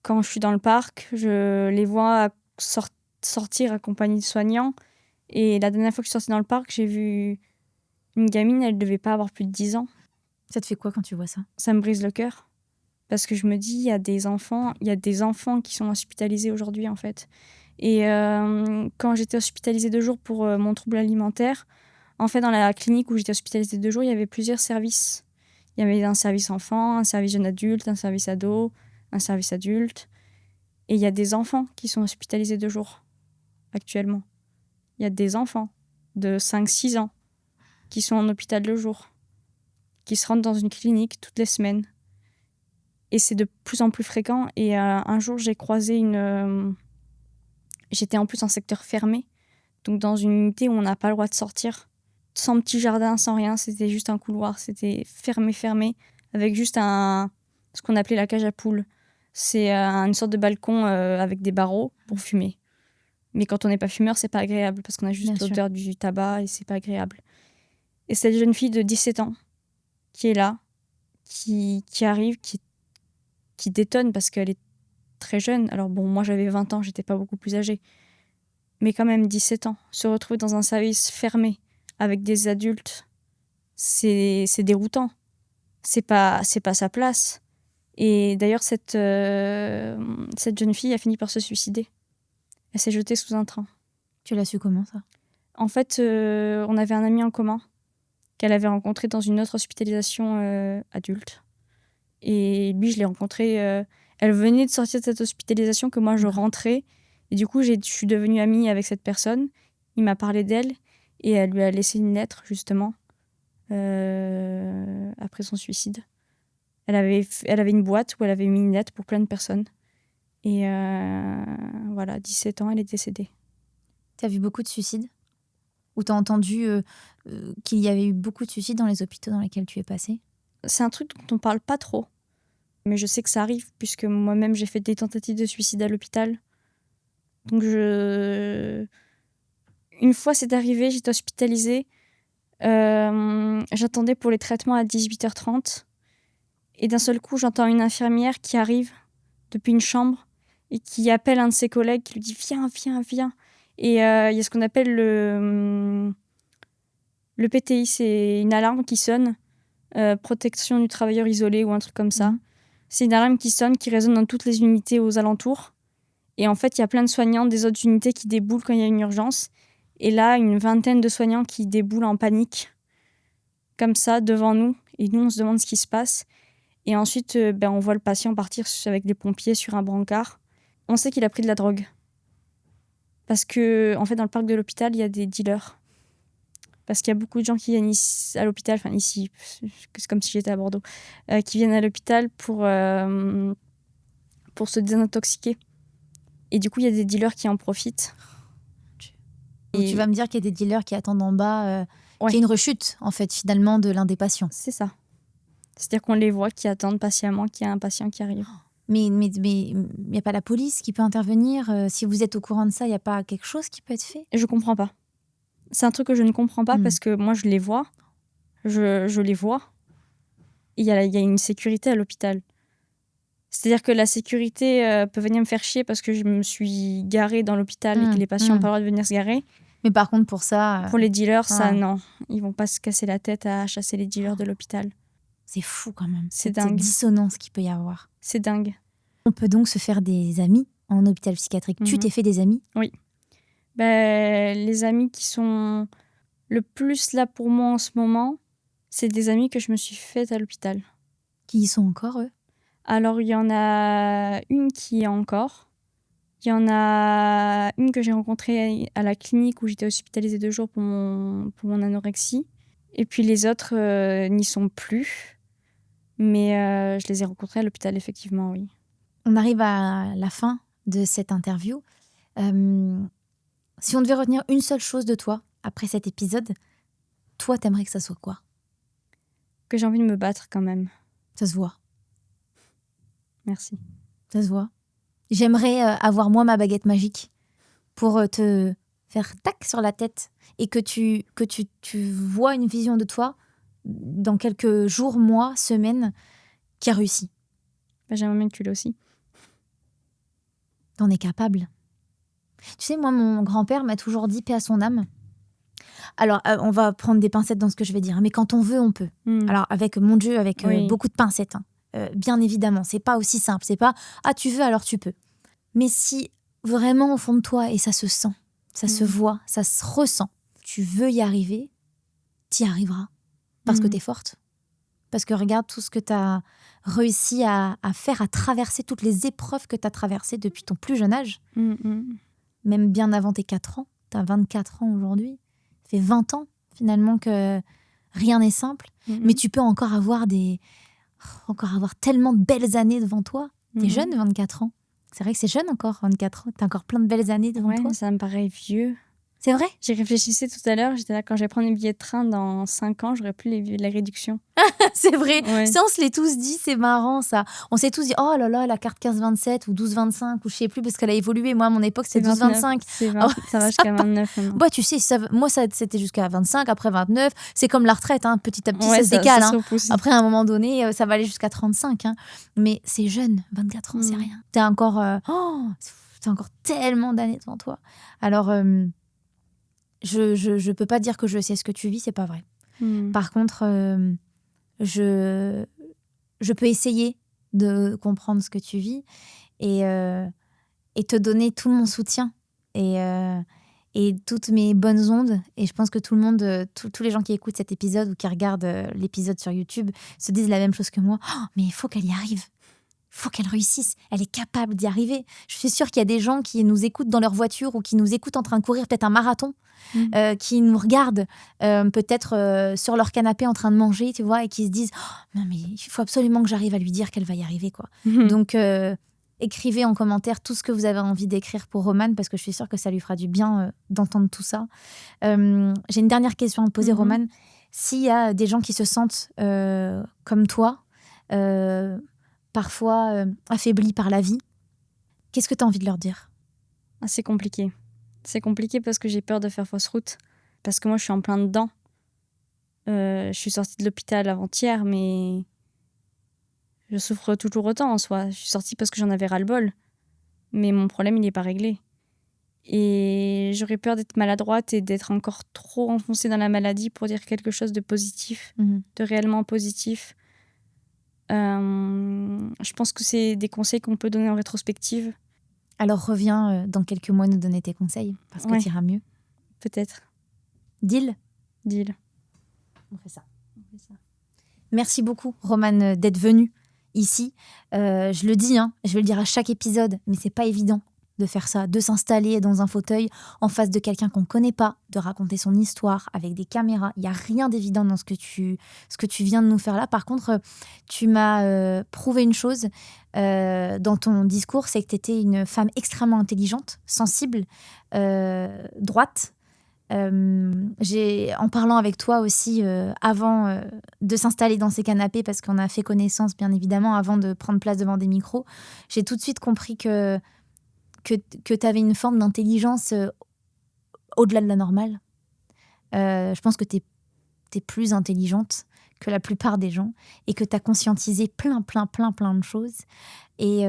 quand je suis dans le parc, je les vois sortir accompagnés de soignants. Et la dernière fois que je suis sortie dans le parc, j'ai vu une gamine, elle devait pas avoir plus de 10 ans. Ça te fait quoi quand tu vois ça? Ça me brise le cœur. Parce que je me dis, il y a des enfants qui sont hospitalisés aujourd'hui, en fait. Et quand j'étais hospitalisée 2 jours pour mon trouble alimentaire, en fait, dans la clinique où j'étais hospitalisée 2 jours, il y avait plusieurs services. Il y avait un service enfant, un service jeune adulte, un service ado, un service adulte. Et il y a des enfants qui sont hospitalisés 2 jours, actuellement. Il y a des enfants de 5-6 ans qui sont en hôpital 2 jours, qui se rendent dans une clinique toutes les semaines. Et c'est de plus en plus fréquent. Et un jour, j'ai croisé j'étais en plus en secteur fermé, donc dans une unité où on n'a pas le droit de sortir. Sans petit jardin, sans rien, c'était juste un couloir. C'était fermé, avec juste ce qu'on appelait la cage à poules. C'est une sorte de balcon avec des barreaux pour fumer. Mais quand on n'est pas fumeur, c'est pas agréable, parce qu'on a juste l'odeur du tabac et c'est pas agréable. Et cette jeune fille de 17 ans qui est là, qui arrive, qui détonne parce qu'elle est très jeune. Alors bon, moi j'avais 20 ans, j'étais pas beaucoup plus âgée. Mais quand même 17 ans. Se retrouver dans un service fermé avec des adultes, c'est déroutant. C'est pas sa place. Et d'ailleurs, cette jeune fille a fini par se suicider. Elle s'est jetée sous un train. Tu l'as su comment, ça? En fait, on avait un ami en commun qu'elle avait rencontré dans une autre hospitalisation adulte. Et lui, je l'ai rencontré... elle venait de sortir de cette hospitalisation que moi, je rentrais. Et du coup, je suis devenue amie avec cette personne. Il m'a parlé d'elle et elle lui a laissé une lettre, justement, après son suicide. Elle avait une boîte où elle avait mis une lettre pour plein de personnes. Et voilà, 17 ans, elle est décédée. Tu as vu beaucoup de suicides? Ou tu as entendu qu'il y avait eu beaucoup de suicides dans les hôpitaux dans lesquels tu es passée? C'est un truc dont on parle pas trop. Mais je sais que ça arrive, puisque moi-même, j'ai fait des tentatives de suicide à l'hôpital. Donc, une fois c'est arrivé, j'étais hospitalisée. J'attendais pour les traitements à 18h30. Et d'un seul coup, j'entends une infirmière qui arrive depuis une chambre et qui appelle un de ses collègues, qui lui dit « Viens, viens, viens ». Et il y a ce qu'on appelle le PTI, c'est une alarme qui sonne, protection du travailleur isolé ou un truc comme ça. C'est une alarme qui sonne, qui résonne dans toutes les unités aux alentours. Et en fait, il y a plein de soignants des autres unités qui déboulent quand il y a une urgence. Et là, une vingtaine de soignants qui déboulent en panique, comme ça, devant nous. Et nous, on se demande ce qui se passe. Et ensuite, on voit le patient partir avec les pompiers sur un brancard. On sait qu'il a pris de la drogue. Parce que, en fait, dans le parc de l'hôpital, il y a des dealers. Parce qu'il y a beaucoup de gens qui viennent ici, à l'hôpital, enfin ici, c'est comme si j'étais à Bordeaux, qui viennent à l'hôpital pour se désintoxiquer. Et du coup, il y a des dealers qui en profitent. Donc, tu vas me dire qu'il y a des dealers qui attendent en bas, qu'il y a une rechute, en fait, finalement, de l'un des patients. C'est ça. C'est-à-dire qu'on les voit qui attendent patiemment qu'il y a un patient qui arrive. Mais il n'y a pas la police qui peut intervenir? Si vous êtes au courant de ça, il n'y a pas quelque chose qui peut être fait? Je comprends pas. C'est un truc que je ne comprends pas parce que moi, je les vois. Je les vois. Il y a une sécurité à l'hôpital. C'est-à-dire que la sécurité peut venir me faire chier parce que je me suis garée dans l'hôpital et que les patients n'ont pas le droit de venir se garer. Mais par contre, pour ça... Pour les dealers, ça, non. Ils vont pas se casser la tête à chasser les dealers de l'hôpital. C'est fou quand même, C'est cette dingue. dissonance qu'il peut y avoir. C'est dingue. On peut donc se faire des amis en hôpital psychiatrique. Tu t'es fait des amis? Oui. Les amis qui sont le plus là pour moi en ce moment, c'est des amis que je me suis faites à l'hôpital. Qui y sont encore, eux? Alors, il y en a une qui y est encore. Il y en a une que j'ai rencontrée à la clinique où j'étais hospitalisée 2 jours pour mon anorexie. Et puis les autres n'y sont plus. Mais je les ai rencontrés à l'hôpital, effectivement, oui. On arrive à la fin de cette interview. Si on devait retenir une seule chose de toi après cet épisode, toi, t'aimerais que ça soit quoi? Que j'ai envie de me battre quand même. Ça se voit. Merci. Ça se voit. J'aimerais avoir moi ma baguette magique pour te faire tac sur la tête et que tu vois une vision de toi dans quelques jours, mois, semaines qui a réussi. J'aimerais bien que tu l'aies aussi. T'en es capable. Tu sais, moi, mon grand-père m'a toujours dit paix à son âme. Alors, on va prendre des pincettes dans ce que je vais dire, mais quand on veut, on peut. Alors, avec mon Dieu, avec beaucoup de pincettes, hein. Bien évidemment, c'est pas aussi simple. C'est pas tu veux, alors tu peux. Mais si vraiment au fond de toi, et ça se sent, ça se voit, ça se ressent, tu veux y arriver, t'y arriveras. Parce que t'es forte. Parce que regarde tout ce que t'as réussi à faire, à traverser toutes les épreuves que t'as traversées depuis ton plus jeune âge. Même bien avant tes 4 ans. T'as 24 ans aujourd'hui. Ça fait 20 ans, finalement, que rien n'est simple. Mais tu peux encore avoir tellement de belles années devant toi. T'es jeune, 24 ans. C'est vrai que c'est jeune encore, 24 ans. T'as encore plein de belles années devant toi. Ça me paraît vieux. C'est vrai? J'y réfléchissais tout à l'heure. J'étais là, quand je vais prendre un billet de train dans 5 ans, j'aurai plus la réduction. C'est vrai. Ouais. Ça, on se l'est tous dit, c'est marrant ça. On s'est tous dit, oh là là, la carte 15-27 ou 12-25 ou je sais plus parce qu'elle a évolué. Moi, à mon époque, c'était 12-25. Ça va jusqu'à 29 maintenant. Bah, tu sais, moi, c'était jusqu'à 25, après 29. C'est comme la retraite, hein. Petit à petit, ça se décale. Ça après, à un moment donné, ça va aller jusqu'à 35. Hein. Mais c'est jeune, 24 ans, c'est rien. T'as encore tellement d'années devant toi. Alors, je peux pas dire que je sais ce que tu vis, c'est pas vrai. Par contre, je peux essayer de comprendre ce que tu vis et te donner tout mon soutien et toutes mes bonnes ondes. Et je pense que tout le monde, tous les gens qui écoutent cet épisode ou qui regardent l'épisode sur YouTube se disent la même chose que moi. Oh, mais il faut qu'elle y arrive. Il faut qu'elle réussisse. Elle est capable d'y arriver. Je suis sûre qu'il y a des gens qui nous écoutent dans leur voiture ou qui nous écoutent en train de courir peut-être un marathon, qui nous regardent peut-être sur leur canapé en train de manger, tu vois, et qui se disent oh, non mais il faut absolument que j'arrive à lui dire qu'elle va y arriver, quoi. Donc écrivez en commentaire tout ce que vous avez envie d'écrire pour Romane parce que je suis sûre que ça lui fera du bien d'entendre tout ça. J'ai une dernière question à te poser, Romane. S'il y a des gens qui se sentent comme toi, parfois affaiblis par la vie, qu'est-ce que tu as envie de leur dire? C'est compliqué. C'est compliqué parce que j'ai peur de faire fausse route. Parce que moi, je suis en plein dedans. Je suis sortie de l'hôpital avant-hier, mais je souffre toujours autant en soi. Je suis sortie parce que j'en avais ras-le-bol. Mais mon problème, il n'est pas réglé. Et j'aurais peur d'être maladroite et d'être encore trop enfoncée dans la maladie pour dire quelque chose de positif, de réellement positif. Je pense que c'est des conseils qu'on peut donner en rétrospective. Alors reviens dans quelques mois nous donner tes conseils, parce que tu iras mieux. Peut-être. Deal? Deal. On fait ça. Merci beaucoup, Romane, d'être venue ici. Je le dis, je vais le dire à chaque épisode, mais c'est pas évident de faire ça, de s'installer dans un fauteuil en face de quelqu'un qu'on ne connaît pas, de raconter son histoire avec des caméras. Il n'y a rien d'évident dans ce que tu viens de nous faire là. Par contre, tu m'as prouvé une chose dans ton discours, c'est que tu étais une femme extrêmement intelligente, sensible, droite. En parlant avec toi aussi avant de s'installer dans ces canapés, parce qu'on a fait connaissance bien évidemment avant de prendre place devant des micros, j'ai tout de suite compris que tu avais une forme d'intelligence au-delà de la normale. Je pense que tu es plus intelligente que la plupart des gens et que tu as conscientisé plein de choses. Et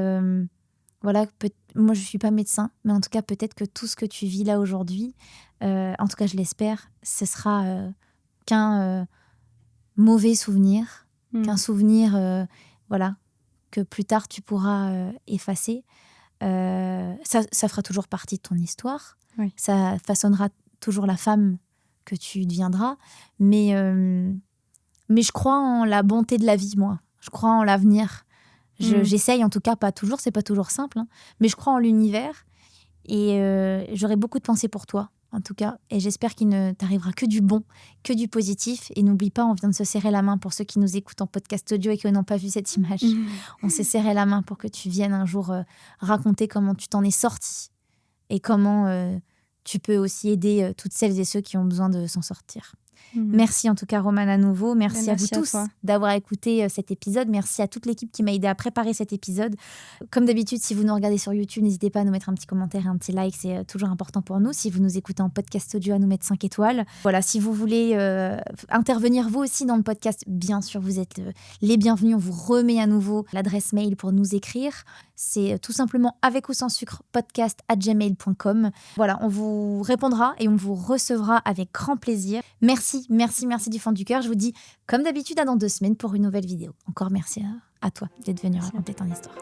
voilà, moi je ne suis pas médecin, mais en tout cas peut-être que tout ce que tu vis là aujourd'hui, en tout cas je l'espère, ce sera qu'un mauvais souvenir, qu'un souvenir voilà, que plus tard tu pourras effacer. Ça fera toujours partie de ton histoire, Oui. ça façonnera toujours la femme que tu deviendras, mais je crois en la bonté de la vie, moi. Je crois en l'avenir. J'essaye, en tout cas, pas toujours, c'est pas toujours simple, hein, mais je crois en l'univers et j'aurai beaucoup de pensées pour toi, en tout cas, et j'espère qu'il ne t'arrivera que du bon, que du positif. Et n'oublie pas, on vient de se serrer la main pour ceux qui nous écoutent en podcast audio et qui n'ont pas vu cette image. On s'est serré la main pour que tu viennes un jour raconter comment tu t'en es sorti et comment tu peux aussi aider toutes celles et ceux qui ont besoin de s'en sortir. Merci en tout cas, Romane, à nouveau. Merci à vous tous d'avoir écouté cet épisode. Merci à toute l'équipe qui m'a aidé à préparer cet épisode. Comme d'habitude, si vous nous regardez sur YouTube, n'hésitez pas à nous mettre un petit commentaire et un petit like. C'est toujours important pour nous. Si vous nous écoutez en podcast audio, à nous mettre 5 étoiles. Voilà, si vous voulez intervenir vous aussi dans le podcast, bien sûr, vous êtes les bienvenus. On vous remet à nouveau l'adresse mail pour nous écrire. C'est tout simplement avec ou sans sucre podcast@gmail.com. Voilà, on vous répondra et on vous recevra avec grand plaisir. Merci du fond du cœur. Je vous dis, comme d'habitude, à dans 2 semaines pour une nouvelle vidéo. Encore merci à toi d'être venu raconter ton histoire.